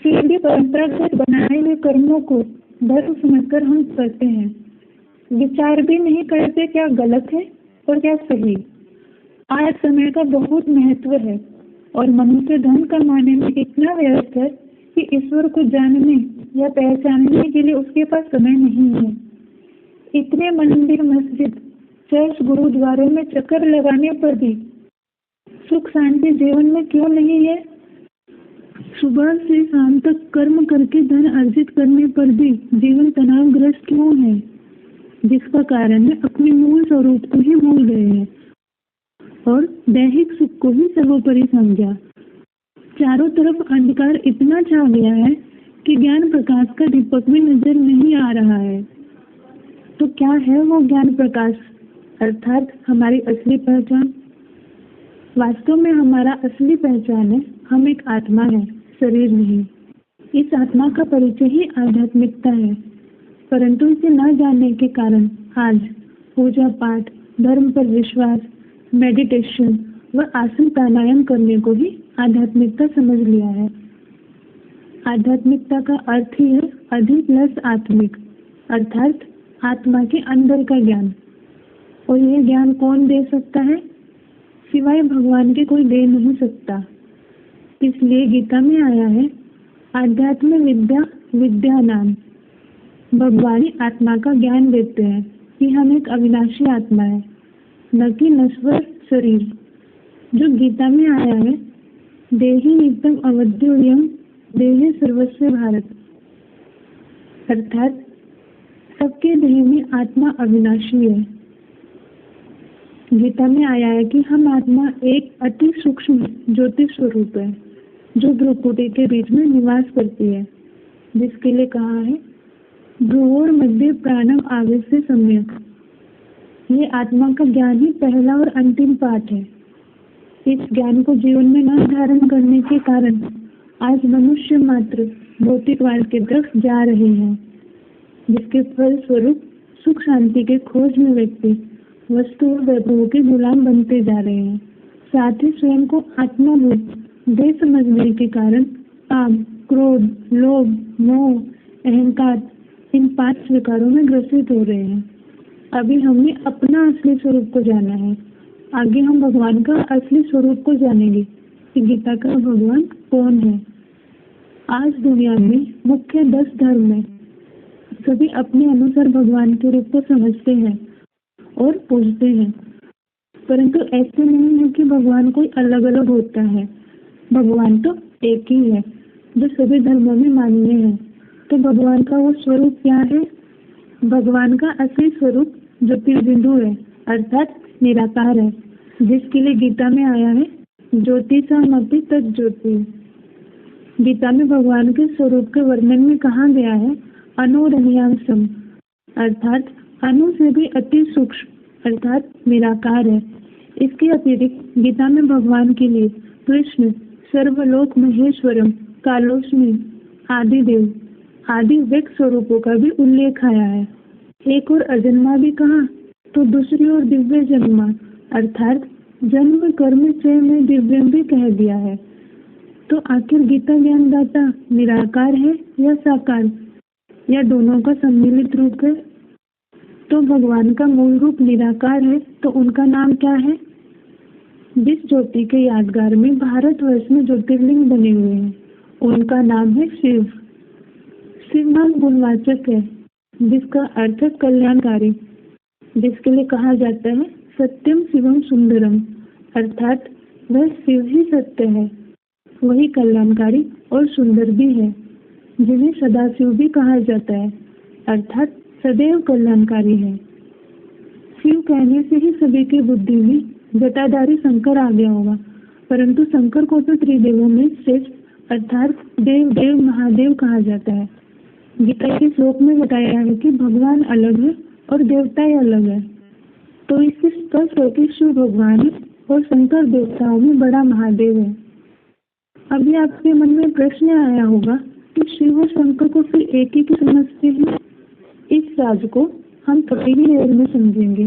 फिर भी परंपरागत बनाए हुए कर्मों को धर्म समझकर हम करते हैं, विचार भी नहीं करते क्या गलत है और क्या सही। आज समय का बहुत महत्व है और मनुष्य धन कमाने में इतना व्यस्त है कि ईश्वर को जानने या पहचानने के लिए उसके पास समय नहीं है। इतने मंदिर, मस्जिद, चर्च, गुरुद्वारे में चक्कर लगाने पर भी सुख शांति जीवन में क्यों नहीं है? सुबह से शाम तक कर्म करके धन अर्जित करने पर भी जीवन तनावग्रस्त क्यों है? जिसका कारण है अपने मूल स्वरूप को ही भूल गए हैं और दैहिक सुख को ही सर्वोपरि समझा। चारों तरफ अंधकार इतना छा गया है कि ज्ञान प्रकाश का दीपक भी नजर नहीं आ रहा है। तो क्या है वो ज्ञान प्रकाश, अर्थात हमारी असली पहचान? वास्तव में हमारा असली पहचान है, हम एक आत्मा है, शरीर नहीं। इस आत्मा का परिचय ही आध्यात्मिकता है, परंतु इसे न जानने के कारण आज पूजा पाठ, धर्म पर विश्वास, मेडिटेशन व आसन प्राणायाम करने को ही आध्यात्मिकता समझ लिया है। आध्यात्मिकता का अर्थ ही है अधिक प्लस आत्मिक, अर्थात आत्मा के अंदर का ज्ञान। और यह ज्ञान कौन दे सकता है? सिवाय भगवान के कोई दे नहीं सकता। इसलिए गीता में आया है, आध्यात्म विद्या विद्या नाम। भगवान ही आत्मा का ज्ञान देते हैं कि हम एक अविनाशी आत्मा है, न कि नश्वर शरीर। जो गीता में आया है, देहि नित्यम अवध्योयम देहे सर्वस्व भारत, अर्थात सबके देह में आत्मा अविनाशी है। गीता में आया है कि हम आत्मा एक अति सूक्ष्म ज्योति स्वरूप है जो भ्रुकुटी के बीच में निवास करती है, जिसके लिए कहा है भ्रुवोर मध्य प्राणम आवेश सम्यक। ये आत्मा का ज्ञान ही पहला और अंतिम पाठ है। इस ज्ञान को जीवन में न धारण करने के कारण आज मनुष्य मात्र भौतिकवाद की तरफ जा रहे हैं, जिसके फल स्वरूप सुख शांति के खोज में व्यक्ति वस्तु और वैभवों के गुलाम बनते जा रहे हैं। साथ ही स्वयं को आत्माभूत दे समझने के कारण काम, क्रोध, लोभ, मोह, अहंकार, इन 5 विकारों में ग्रसित हो रहे हैं। अभी हमने अपना असली स्वरूप को जाना है, आगे हम भगवान का असली स्वरूप को जानेंगे कि गीता का भगवान कौन है। आज दुनिया में मुख्य 10 धर्म में सभी अपने अनुसार भगवान के रूप को समझते हैं और पूजते हैं, परंतु ऐसे नहीं है कि भगवान कोई अलग अलग होता है। भगवान तो एक ही है जो सभी धर्मों में मान्य है। तो भगवान का वो स्वरूप क्या है? भगवान का असली स्वरूप ज्योतिर्बिंदु है, अर्थात निराकार है, जिसके लिए गीता में आया है ज्योति समपि तत् ज्योति। गीता में भगवान के स्वरूप के वर्णन में कहा गया है अनुरण्यांशम, अर्थात अणु से भी अति सूक्ष्म, अर्थात निराकार है। इसके अतिरिक्त गीता में भगवान के लिए कृष्ण, सर्वलोक महेश्वरम, कालोस्मी, आदिदेव आदि व्यक्त स्वरूपों का भी उल्लेख आया है। एक और अजन्मा भी कहा तो दूसरी ओर दिव्य जन्मा, अर्थात जन्म कर्म से में दिव्यम भी कह दिया है। तो आखिर गीता ज्ञानदाता निराकार है या साकार, या दोनों का सम्मिलित रूप है? तो भगवान का मूल रूप निराकार है, तो उनका नाम क्या है? जिस ज्योति के यादगार में भारतवर्ष में ज्योतिर्लिंग बने हुए हैं, उनका नाम है शिव। शिव नाम गुणवाचक है, जिसका अर्थ है कल्याणकारी, जिसके लिए कहा जाता है सत्यम शिवम सुंदरम, अर्थात वह शिव ही सत्य है वही कल्याणकारी और सुंदर भी है, जिन्हें सदाशिव भी कहा जाता है, अर्थात सदैव कल्याणकारी है। शिव कहने से ही सभी की बुद्धि में जटाधारी शंकर आ गया होगा, परंतु शंकर को तो त्रिदेवों में श्रेष्ठ अर्थात देव देव महादेव कहा जाता है। गीता के श्लोक में बताया है कि भगवान अलग है और देवताएं अलग है, तो इससे स्पष्ट है कि शिव भगवान और शंकर देवताओं में बड़ा महादेव है। अभी आपके मन में प्रश्न आया होगा कि शिव और शंकर को फिर एक ही क्यों समझते हैं? इस राज को हम थोड़ी ही देर में समझेंगे।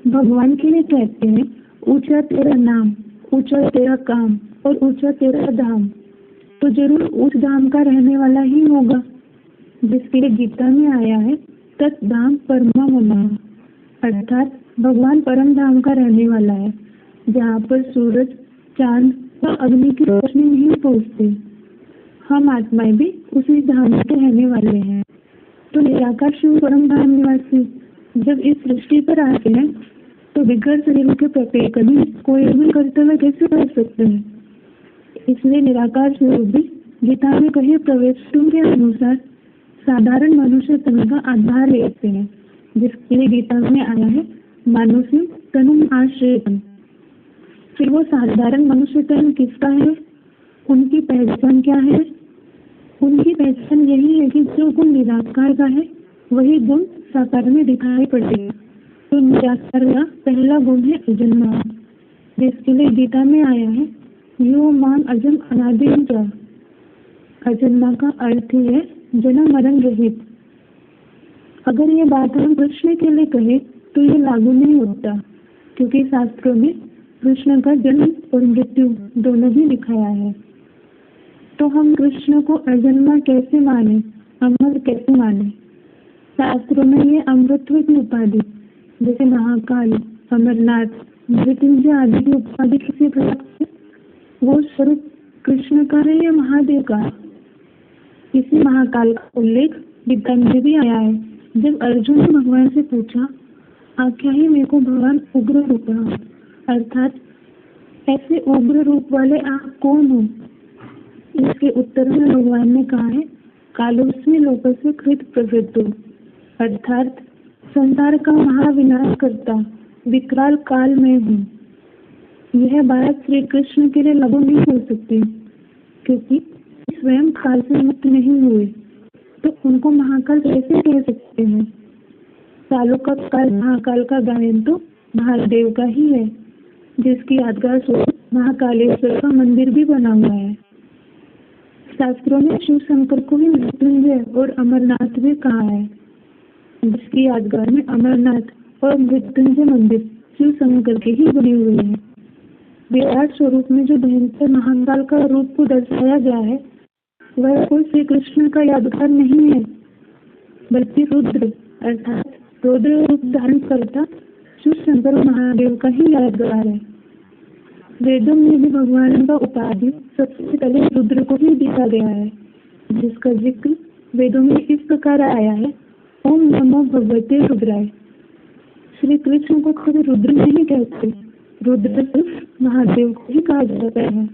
भगवान के लिए कहते हैं, ऊंचा तेरा नाम, ऊंचा तेरा काम और ऊंचा तेरा धाम, तो जरूर उस धाम का रहने वाला ही होगा, जिसके लिए गीता में आया है तत् धाम परमा मम, अर्थात भगवान परम धाम का रहने वाला है, जहाँ पर सूरज, चांद और अग्नि की रोशनी नहीं पहुँचती। हम आत्माएं भी उसी धाम के रहने वाले हैं। तो निराकार शिव परम धाम निवासी जब इस सृष्टि पर आते हैं तो बिगड़ शरीर के प्रत्येक कभी कोई भी कर्तव्य कैसे कर सकते हैं? इसलिए निराकार शिव भी गीता में कहे प्रवेशों के अनुसार साधारण मनुष्य तन का आधार लेते हैं, जिसके लिए गीता में आया है मानुष्य तनुम आश्रयम। फिर वो साधारण मनुष्य तन किसका है? उनकी पहचान क्या है? उनकी पहचान यही है कि जो गुण निराकार का है वही गुण साकार में दिखाई पड़ेगा। तो निराकार का पहला गुण है अजन्मा, जिसके लिए गीता में आया है यो मान अजम अनादिम च। अजन्मा का अर्थ ही है जन्म मरण रहित। अगर ये बात हम कृष्ण के लिए कहें तो ये लागू नहीं होता, क्योंकि शास्त्रों में कृष्ण का जन्म और मृत्यु दोनों ही दिखाया है। तो हम कृष्ण को अजन्मा कैसे माने, अमर कैसे माने? शास्त्रों में ये अमृतत्व की उपाधि जैसे महाकाल, अमरनाथ, मृत्युंजय आदि की उपाधि किसी प्रकार से वो स्वरूप कृष्ण का है या महादेव का? इसी महाकाल का उल्लेख गीता में भी आया है। जब अर्जुन ने भगवान से पूछा, आख्या ही मेरे को भगवान उग्र रूप, अर्थात ऐसे उग्र रूप वाले आप कौन हो? इसके उत्तर में भगवान ने कहा है कालोस्मि लोकस्य कृत प्रवृत्तो, अर्थात संसार का महाविनाश करता विकराल काल में हूँ। यह बात श्री कृष्ण के लिए लागू नहीं हो सकती, क्योंकि स्वयं काल से मुक्त नहीं हुए, तो उनको महाकाल कैसे कह सकते हैं? सालों का काल महाकाल का गायन तो महादेव का ही है, जिसकी यादगार स्वरूप महाकालेश्वर का मंदिर भी बना हुआ है। शास्त्रों में शिव शंकर को ही मृत्युंजय और अमरनाथ भी कहा है, जिसकी यादगार में अमरनाथ और मृत्युंजय मंदिर शिव शंकर के ही बने हुए हैं। विराट स्वरूप में जो भयंकर महाकाल का रूप को दर्शाया गया है वह कोई श्री कृष्ण का यादगार नहीं है, बल्कि रुद्र अर्थात रुद्र रूप धारण करता शिव शंकर महादेव का ही यादगार है। वेदों में भी भगवान का उपाधि सबसे पहले रुद्र को ही दिया गया है, जिसका जिक्र वेदों में इस प्रकार आया है ओम नमो भगवते रुद्राय। श्री कृष्ण को कभी रुद्र नहीं कहते, रुद्र सिर्फ महादेव को ही कहा जाता है।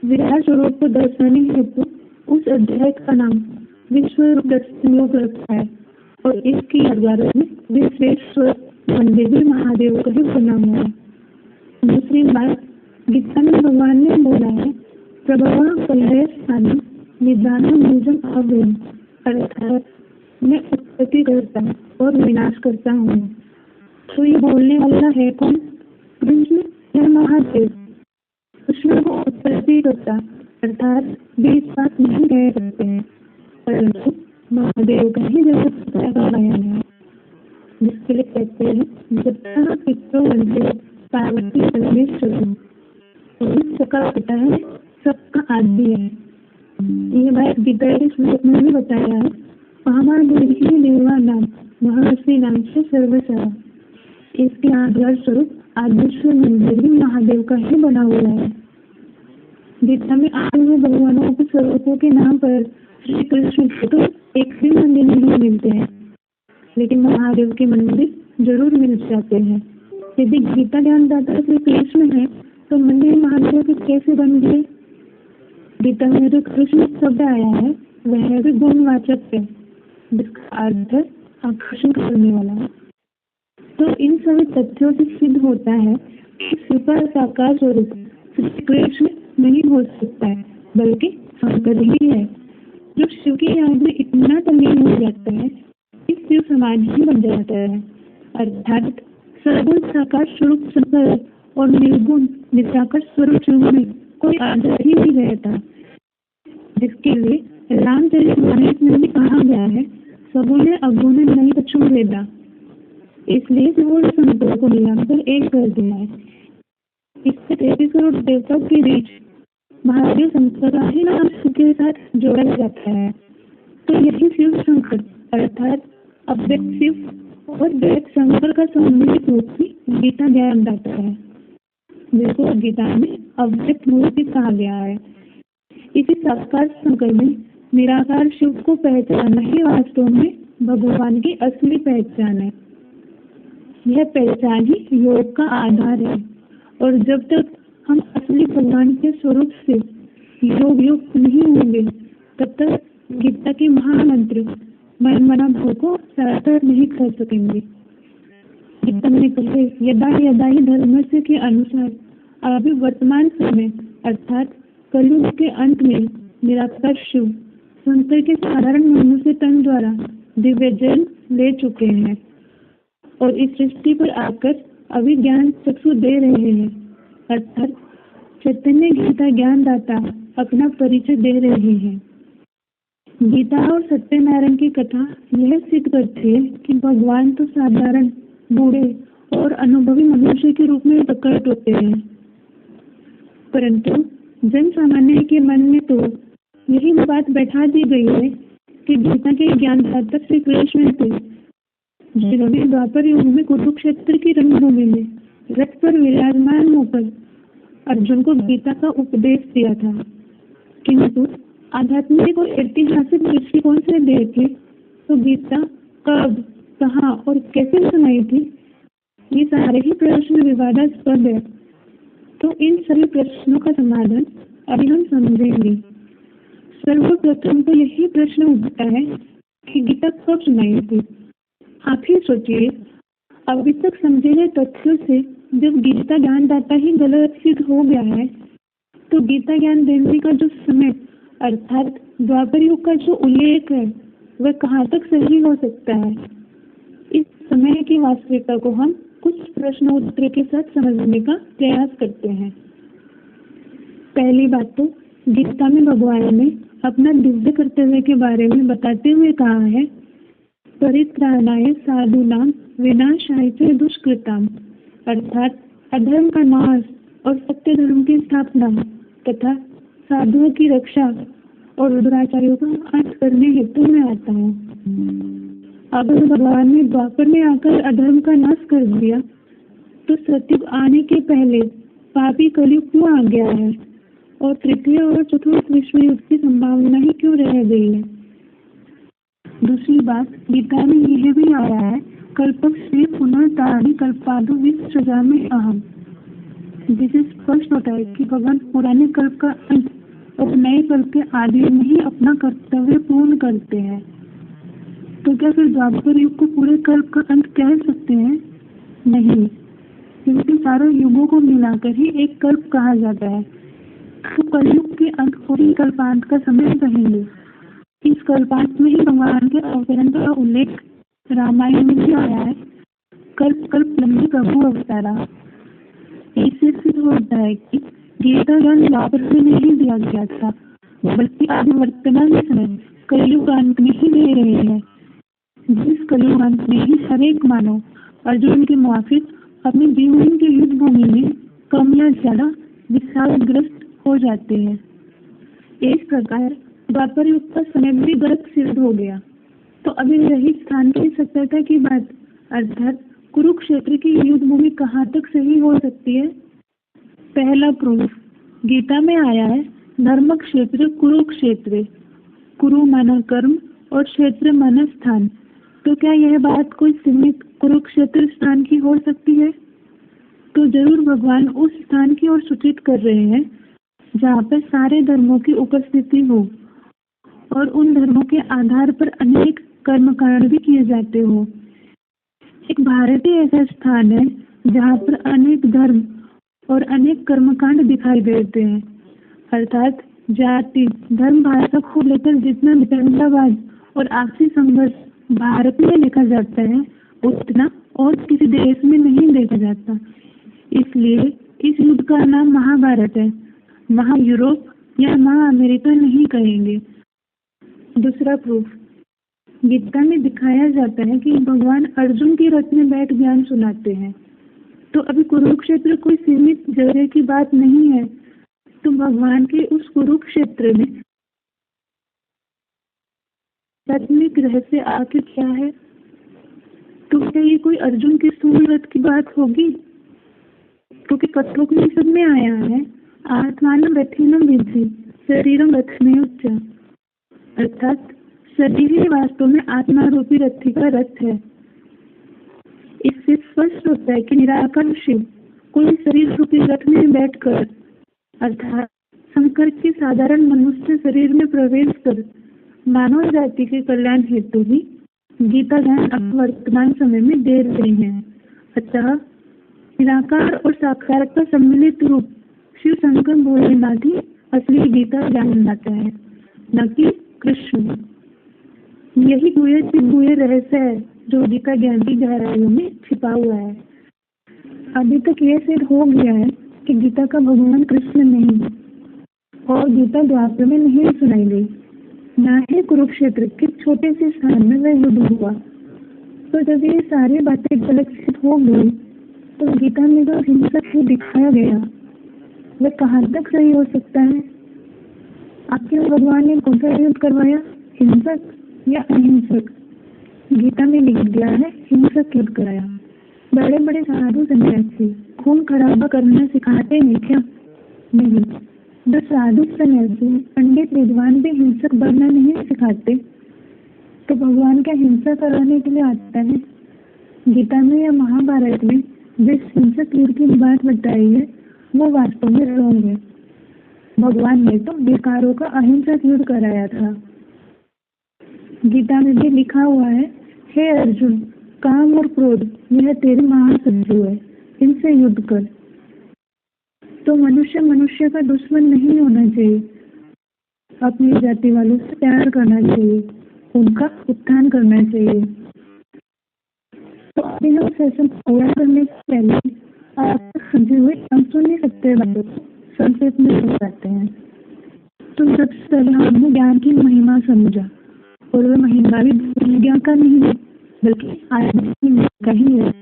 विराट स्वरूप को दर्शाने हेतु उस अध्याय का नाम विश्व रूप दर्शन योग रखा है, और इसकी यादगार में विश्वेश्वर मंदिर भी महादेव का ही बना हुआ है। दूसरी बात, गीता में भगवान ने बोला है प्रभव कलह स्थान निदान निजम अव्ययम, अर्थात मैं उत्पत्ति करता हूँ और विनाश करता हूँ। तो ये बोलने वाला है कौन? कृष्ण या महादेव? कृष्ण को उत्पत्ति करता अर्थात बीच बात नहीं कह सकते हैं, परंतु महादेव का ही जगत गाया है, जिसके लिए कहते हैं जब पितरों मंदिर पार्वती परमेश्वर सबका पिता है, सबका आदि है। ये बात गीता के श्लोक में भी बताया है महादेवी देवा नाम महर्षि नाम से सर्वसा। इसके आधार स्वरूप आदिश्वर मंदिर भी महादेव का ही बना हुआ है। गीता में आए हुए भगवानों के स्वरूपों के नाम पर श्री कृष्ण को तो एक भी मंदिर नहीं मिलते हैं, लेकिन महादेव के मंदिर जरूर मिल जाते हैं। यदि गीता ज्ञानदाता श्री कृष्ण है तो मंदिर महादेव के कैसे बन गए? गीता में जो कृष्ण शब्द आया है वह भी गुणवाचक है, जिसका अर्थ है आकर्षण करने वाला। तो इन सभी तथ्यों से सिद्ध होता है कि शिव का साकार स्वरूप श्री कृष्ण नहीं हो सकता है, बल्कि शंकर ही है, जो शिव की याद में इतना तल्लीन हो जाता है कि शिव समान ही बन जाता है। अर्थात सर्वगुण साकार स्वरूप शंकर और निर्गुण निराकार स्वरूप शिव में कोई आधार ही नहीं रहता, जिसके लिए रामचरितमानस में भी कहा गया है, सगुण अवगुण नहीं कछु भेदा। इसलिए शिव और शंकर को मिलाकर एक कर दिया है। इससे 33 करोड़ देवताओं के बीच महादेव शंकर का ही नाम शिव के साथ जोड़ा जाता है। तो यही शिव शंकर अर्थात अव्यक्त शिव और व्यक्त शंकर का सम्मिलित रूप ही गीता ज्ञान दाता है, जिसको गीता में अव्यक्त मूर्ति कहा गया है। इसी साकार शंकर में निराकार शिव को पहचानना ही वास्तव में भगवान की असली पहचान है। यह पहचान ही योग का आधार है, और जब तक हम असली भगवान के स्वरूप से योग युक्त नहीं होंगे, तब तक गीता के महामंत्र मन मना भाव को सार्थक नहीं कर सकेंगे। गीता में कहे यदा यदा ही धर्म से के अनुसार अभी वर्तमान समय अर्थात कलयुग के अंत में निराकार शिव शंकर के साधारण मनुष्य तन द्वारा दिव्य जन्म ले चुके हैं और इस सृष्टि पर आकर अभी ज्ञान चक्षु दे रहे हैं, अर्थात चैतन्य गीता ज्ञान दाता अपना परिचय दे रहे हैं। गीता और सत्यनारायण की कथा यह सिद्ध करती है कि भगवान तो साधारण बूढ़े और अनुभवी मनुष्य के रूप में प्रकट होते हैं, परंतु जन सामान्य के मन में तो यही बात बैठा दी गई है कि गीता के ज्ञानदाता श्री कृष्ण थे, जिन्होंने द्वापर युग में कुरुक्षेत्र की रणभूमि में रथ पर विराजमान होकर अर्जुन को गीता का उपदेश दिया था। किंतु आध्यात्मिक और ऐतिहासिक दृष्टिकोण से देखें तो गीता कब, कहाँ और कैसे सुनाई थी, ये सारे ही प्रश्न विवादास्पद है। तो इन सभी प्रश्नों का समाधान अभी हम समझेंगे। सर्वप्रथम तो यही प्रश्न उठता है कि गीता कब सुनाई थी। आप ही सोचिए, अभी तक समझे गए तथ्यों से जब गीता ज्ञानदाता ही गलत सिद्ध हो गया है, तो गीता ज्ञान देने का जो समय अर्थात द्वापर युग का जो उल्लेख है वह कहाँ तक सही हो सकता है। इस समय की वास्तविकता को हम कुछ प्रश्न उत्तर के साथ समझने का प्रयास करते हैं। पहली बात तो गीता में भगवान ने अपना दिव्य कर्तव्य के बारे में बताते हुए कहा है, परित्राणाय साधूनां विनाशाय च दुष्कृताम्, अर्थात अधर्म का नाश और सत्य धर्म की स्थापना तथा साधुओं की रक्षा और दुराचारियों का अंत करने हेतु मैं आता हूँ। अगर भगवान ने द्वापर में आकर अधर्म का नाश कर दिया, तो सतयुग आने के पहले पापी कलयुग क्यों आ गया है और तृतीय और चतुर्थ विश्व युद्ध की संभावना ही क्यों रह गई है। दूसरी बात, गीता में यह भी आया है, कल्पक से पुनः तारी कल्पादु विसृजा में अहम, जिसे स्पष्ट होता है कि भगवान पुराने कल्प का अंत और नए कल्प के आदि में ही अपना कर्तव्य पूर्ण करते हैं। तो क्या फिर द्वापर युग को पूरे कल्प का अंत कह सकते हैं? नहीं, क्योंकि सारे युगों को मिलाकर ही एक कल्प कहा जाता है। तो कलयुग के अंत को ही कल्पांत का समय कहेंगे। इस कल्पांत में ही भगवान के अवतरण का उल्लेख रामायण में भी आया है, कल्प कल्प लंबी प्रभु अवतारा। इससे सिद्ध होता है कि गीता ज्ञान द्वापर में नहीं दिया गया था, बल्कि आदि वर्तमान समय कलयुग अंत में ही दे रहे हैं, जिस कलयुग अंत में ही हर एक मानव अर्जुन के मुआफिक अपने जीवन के युद्ध भूमि में कम या ज्यादा विषादग्रस्त हो जाते हैं। इस प्रकार द्वापर युग का समय भी गलत सिद्ध हो गया। तो अभी रही स्थान की सत्यता की बात, अर्थात कुरुक्षेत्र की युद्ध भूमि कहाँ तक सही हो सकती है। पहला प्रूफ गीता में आया है, धर्म क्षेत्र कुरुक्षेत्र, कुरु माना कर्म और क्षेत्र माना स्थान। तो क्या यह बात कोई सीमित कुरुक्षेत्र स्थान की हो सकती है? तो जरूर भगवान उस स्थान की ओर सूचित कर रहे हैं जहाँ पर सारे धर्मों की उपस्थिति हो और उन धर्मों के आधार पर अनेक कर्मकांड भी किए जाते हो। एक भारत ही ऐसा स्थान है जहाँ पर अनेक धर्म और अनेक कर्मकांड दिखाई देते हैं। अर्थात जाति, धर्म, भाषा को लेकर जितना वितंडावाद और आपसी संघर्ष भारत में देखा जाता है उतना और किसी देश में नहीं देखा जाता। इसलिए इस युद्ध का नाम महाभारत है। वहाँ यूरोप या वहाँ अमेरिका नहीं कहेंगे। दूसरा प्रूफ, गीता में दिखाया जाता है कि भगवान अर्जुन के रथ में बैठ ज्ञान सुनाते हैं। तो अभी कुरुक्षेत्र कोई सीमित जगह की बात नहीं है। तो भगवान के उस कुरुक्षेत्र में आध्यात्मिक रहस्य आखिर क्या है? तो क्या ये कोई अर्जुन के स्थूल रथ की बात होगी? क्योंकि कठोपनिषद में आया है आत्मानं रथेनं विद्धि शरीरं रथमेव च, अर्थात शरीर ही वास्तव में आत्मा रूपी रथी का रथ है। इससे स्पष्ट होता है कि निराकार शिव कोई शरीर रूपी रथ में बैठकर अर्थात शंकर के साधारण मनुष्य शरीर में प्रवेश कर मानव जाति के कल्याण हेतु ही गीता ज्ञान अब वर्तमान समय में दे रहे हैं। अतः निराकार और साकार का सम्मिलित रूप शिव शंकर भोलेनाथ ही असली गीता ज्ञान लाता है, न कि कृष्ण। यही गुह्य रहस्य है जो गीता ज्ञान की गहराइयों में छिपा हुआ है। अभी तक यह सिद्ध हो गया है कि गीता का भगवान कृष्ण नहीं और गीता द्वापर में नहीं सुनाई गई, न ही कुरुक्षेत्र के छोटे से स्थान में वह युद्ध हुआ। तो जब ये सारी बातें गलत सिद्ध हो गई तो गीता में जो हिंसक ही दिखाया गया वह कहाँ तक सही हो सकता है? आपके भगवान ने कौन सा युद्ध करवाया, हिंसक या अहिंसक? गीता में लिख दिया है हिंसक युद्ध कराया। बड़े बड़े साधु सन्यासी खून खराबा करना सिखाते हैं क्या? नहीं। जो साधु सन्यासी पंडित विद्वान भी हिंसक बनना नहीं सिखाते तो भगवान क्या हिंसा कराने के लिए आता है? गीता में या महाभारत में जिस हिंसक युद्ध की बात बताई है वो वास्तव में रॉन्ग है। भगवान ने तो विकारों का अहिंसक युद्ध कराया था। गीता में भी लिखा हुआ है, हे अर्जुन, काम और क्रोध यह तेरे महाशत्रु है, इनसे युद्ध कर। तो मनुष्य मनुष्य का दुश्मन नहीं होना चाहिए। अपनी जाति वालों से प्यार करना चाहिए, उनका उत्थान करना चाहिए। तो अभी हम सेशन पूरा करने से पहले आप समझे हुए हम सुन नहीं सकते बातों को संक्षेप में बताते हैं। तो सबसे पहले हमने ज्ञान की महिमा समझा और वह महिमा भी विज्ञान का नहीं है बल्कि आध्यात्म का ही है।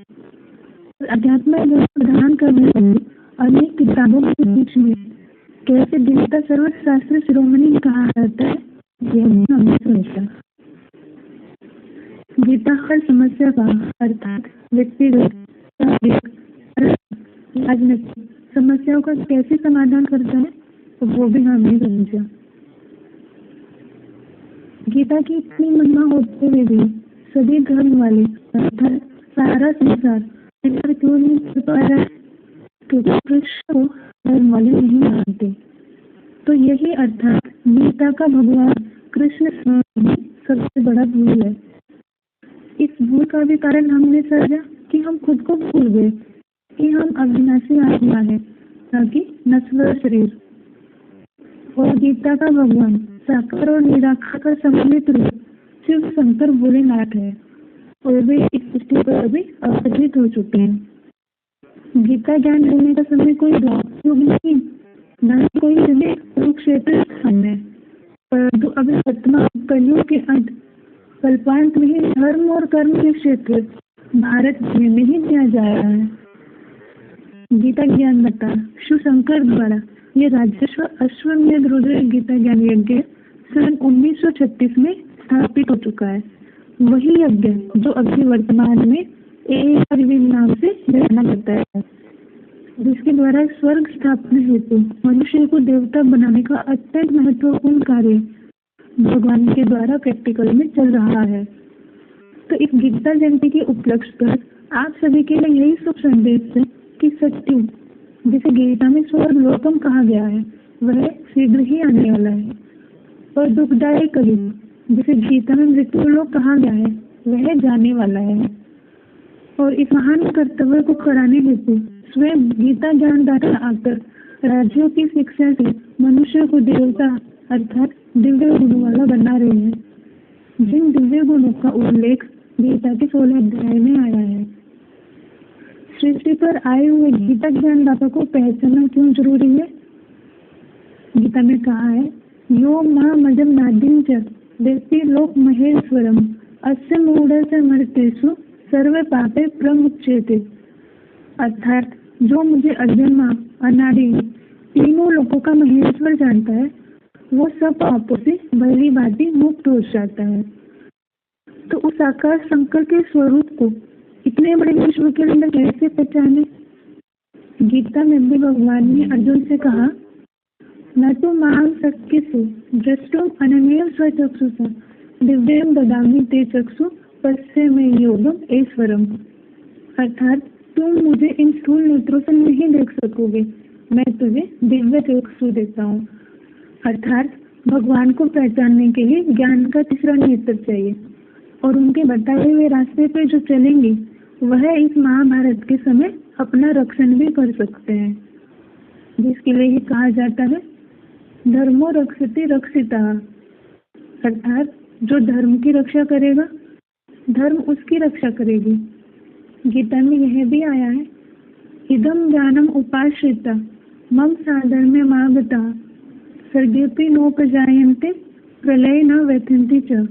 अध्यात्म ज्ञान प्रदान करने वाली अनेक किताबों के बीच में कैसे गीता सर्वशास्त्र शिरोमणि कहा जाता है यह हमने समझा। गीता हर समस्या का अर्थात व्यक्तिगत, राजनीतिक समस्याओं का कैसे समाधान करता है तो वो भी हमने समझा। गीता की इतनी महिमा होते हुए भी सभी धर्म वाले अर्थात सारा संसार इस पर क्यों नहीं कर पा रहा है? क्योंकि कृष्ण को धर्म वाले नहीं मानते। तो यही अर्थात गीता का भगवान कृष्ण सबसे बड़ा भूल है। इस भूल का भी कारण हमने समझा कि हम खुद को भूल गए कि हम अविनाशी आत्मा है, न कि नश्वर शरीर। और गीता का भगवान साकार और निराकार का सम्मिलित रूप शिव शंकर भोलेनाथ है और वे इस सृष्टि पर अभी अवतरित हो चुके हैं। गीता ज्ञान देने का समय कोई युग नहीं, न कोई समय कुरुक्षेत्र स्थान है, परंतु अभी वर्तमान कलयुग के अंत कल्पांत में ही धर्म और कर्म के क्षेत्र भारत में ही दिया जा रहा है। गीता ज्ञान दाता शिव शंकर द्वारा ये राजस्व अश्वमेध रुद्र गीता ज्ञान यज्ञ सन 1936 में स्थापित हो चुका है। वही यज्ञ जो अभी वर्तमान में नाम से जाना जाता है, जिसके द्वारा स्वर्ग स्थापना हेतु मनुष्य को देवता बनाने का अत्यंत महत्वपूर्ण कार्य भगवान के द्वारा प्रैक्टिकल में चल रहा है। तो इस गीता जयंती के उपलक्ष्य पर आप सभी के लिए यही शुभ संदेश है कि सत्युग जिसे गीता में स्वर्ग लोकम कहा गया है वह शीघ्र ही आने वाला है। और दुखदायी कलयुग, जिसे गीता में मृत्युलोक कहा गया है, वह जाने वाला है। और इस महान कर्तव्य को कराने हेतु स्वयं गीता ज्ञानदाता आकर राज्यों की शिक्षा से मनुष्य को देवता अर्थात दिव्य गुणों वाला बना रहे हैं। जिन दिव्य गुणों का उल्लेख गीता के 16 अध्याय में आया है। सृष्टि पर आए हुए गीता ज्ञानदाता को पहचानना क्यों जरूरी है? गीता में कहा है, यो महामजम नादिम च व्यक्ति लोक महेश्वरम अस्य मूढ़स्य मर्त्येषु सर्व पापे प्रमुच्यते। अर्थात जो मुझे अजन्मा अनादि तीनों लोगों का महेश्वर जानता है, वो सब पापों से भली भांति मुक्त हो जाता है। तो उस आकाश शंकर के स्वरूप को इतने बड़े विश्व के अंदर कैसे पहचाने? गीता में भी भगवान ने अर्जुन से कहा, न तो महान शक्तिषु दृष्टुम अनन्यं स्वचक्षुषा दिव्यं ददामि ते चक्षु पश्य में योगम ऐश्वरम। अर्थात तुम मुझे इन स्थूल नेत्रों से नहीं देख सकोगे, मैं तुझे दिव्य चक्षु देता हूँ। अर्थात भगवान को पहचानने के लिए ज्ञान का तीसरा नेत्र चाहिए और उनके बताए हुए रास्ते पर जो चलेंगे वह इस महाभारत के समय अपना रक्षण भी कर सकते हैं, जिसके लिए ही कहा जाता है धर्मो रक्षति रक्षिता। अर्थात जो धर्म की रक्षा करेगा, धर्म उसकी रक्षा करेगी। गीता में यह भी आया है, इदम ज्ञानम उपाश्रिता मम साधर्म्य मागता सर्गेपि नोपजायन्ते प्रलय न व्यथन्ति च।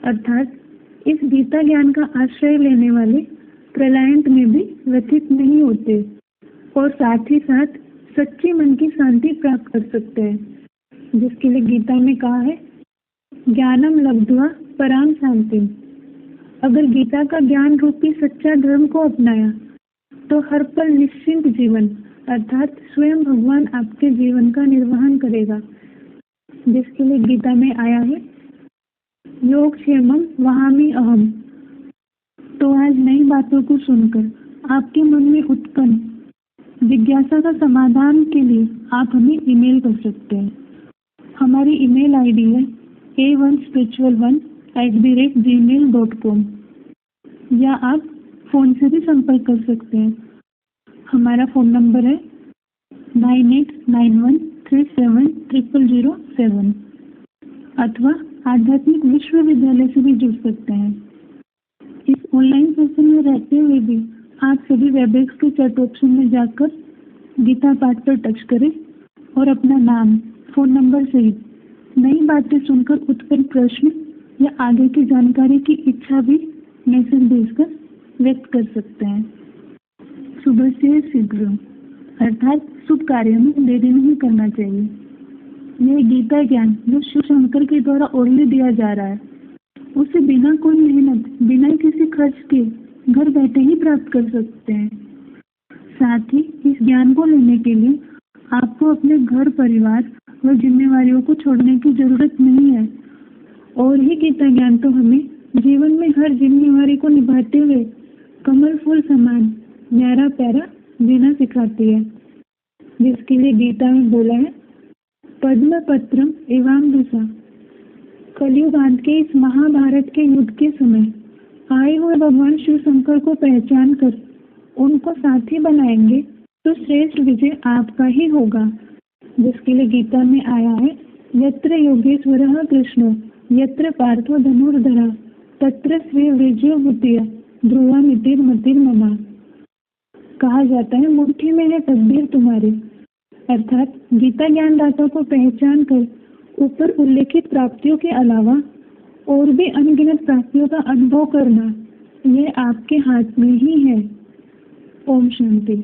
अर्थात इस गीता ज्ञान का आश्रय लेने वाले प्रलयंत में भी व्यथित नहीं होते और साथ ही साथ सच्ची मन की शांति प्राप्त कर सकते हैं, जिसके लिए गीता में कहा है ज्ञानम लब्ध्वा पराम शांति। अगर गीता का ज्ञान रूपी सच्चा धर्म को अपनाया तो हर पल निश्चिंत जीवन अर्थात स्वयं भगवान आपके जीवन का निर्वहन करेगा, जिसके लिए गीता में आया है योगक्षेमम वहामि अहम। तो आज नई बातों को सुनकर आपके मन में उत्पन्न जिज्ञासा का समाधान के लिए आप हमें ईमेल कर सकते हैं। हमारी ईमेल आईडी है a1spiritual1@gmail.com या आप फ़ोन से भी संपर्क कर सकते हैं। हमारा फ़ोन नंबर है 9891370007 अथवा आध्यात्मिक विश्वविद्यालय से भी जुड़ सकते हैं। इस ऑनलाइन सेशन में रहते हुए भी आप सभी वेबएक्स के चैट ऑप्शन में जाकर गीता पाठ पर टच करें और अपना नाम, फ़ोन नंबर सहित नई बातें सुनकर उत्पन्न प्रश्न या आगे की जानकारी की इच्छा भी मैसेज भेजकर व्यक्त कर सकते हैं। सुबह से शीघ्र अर्थात शुभ कार्य में देरी नहीं करना चाहिए। यह गीता ज्ञान जो शिव शंकर के द्वारा ओरली दिया जा रहा है, उसे बिना कोई मेहनत, बिना किसी खर्च के घर बैठे ही प्राप्त कर सकते हैं। साथ ही इस ज्ञान को लेने के लिए आपको अपने घर परिवार व जिम्मेवारियों को छोड़ने की जरूरत नहीं है। और ये गीता ज्ञान तो हमें जीवन में हर जिम्मेवारी को निभाते हुए कमल फूल समान न्यारा प्यारा जीना सिखाती है, जिसके लिए गीता में बोला है पद्म पत्रम एवं दूसा। कलयुग अंत के इस महाभारत के युद्ध के समय आए हुए भगवान शिव शंकर को पहचान कर उनको साथी बनाएंगे तो श्रेष्ठ विजय आपका ही होगा, जिसके लिए गीता में आया है यत्र योगेश्वरः कृष्णो यत्र पार्थो धनुर्धरः तत्र स्वे विजयो भूतिया ध्रुवा मतिर्ममा। कहा जाता है मुट्ठी में है तकदीर तुम्हारी। अर्थात गीता ज्ञानदाता को पहचान कर ऊपर उल्लेखित प्राप्तियों के अलावा और भी अनगिनत प्राप्तियों का अनुभव करना, यह आपके हाथ में ही है। ओम शांति।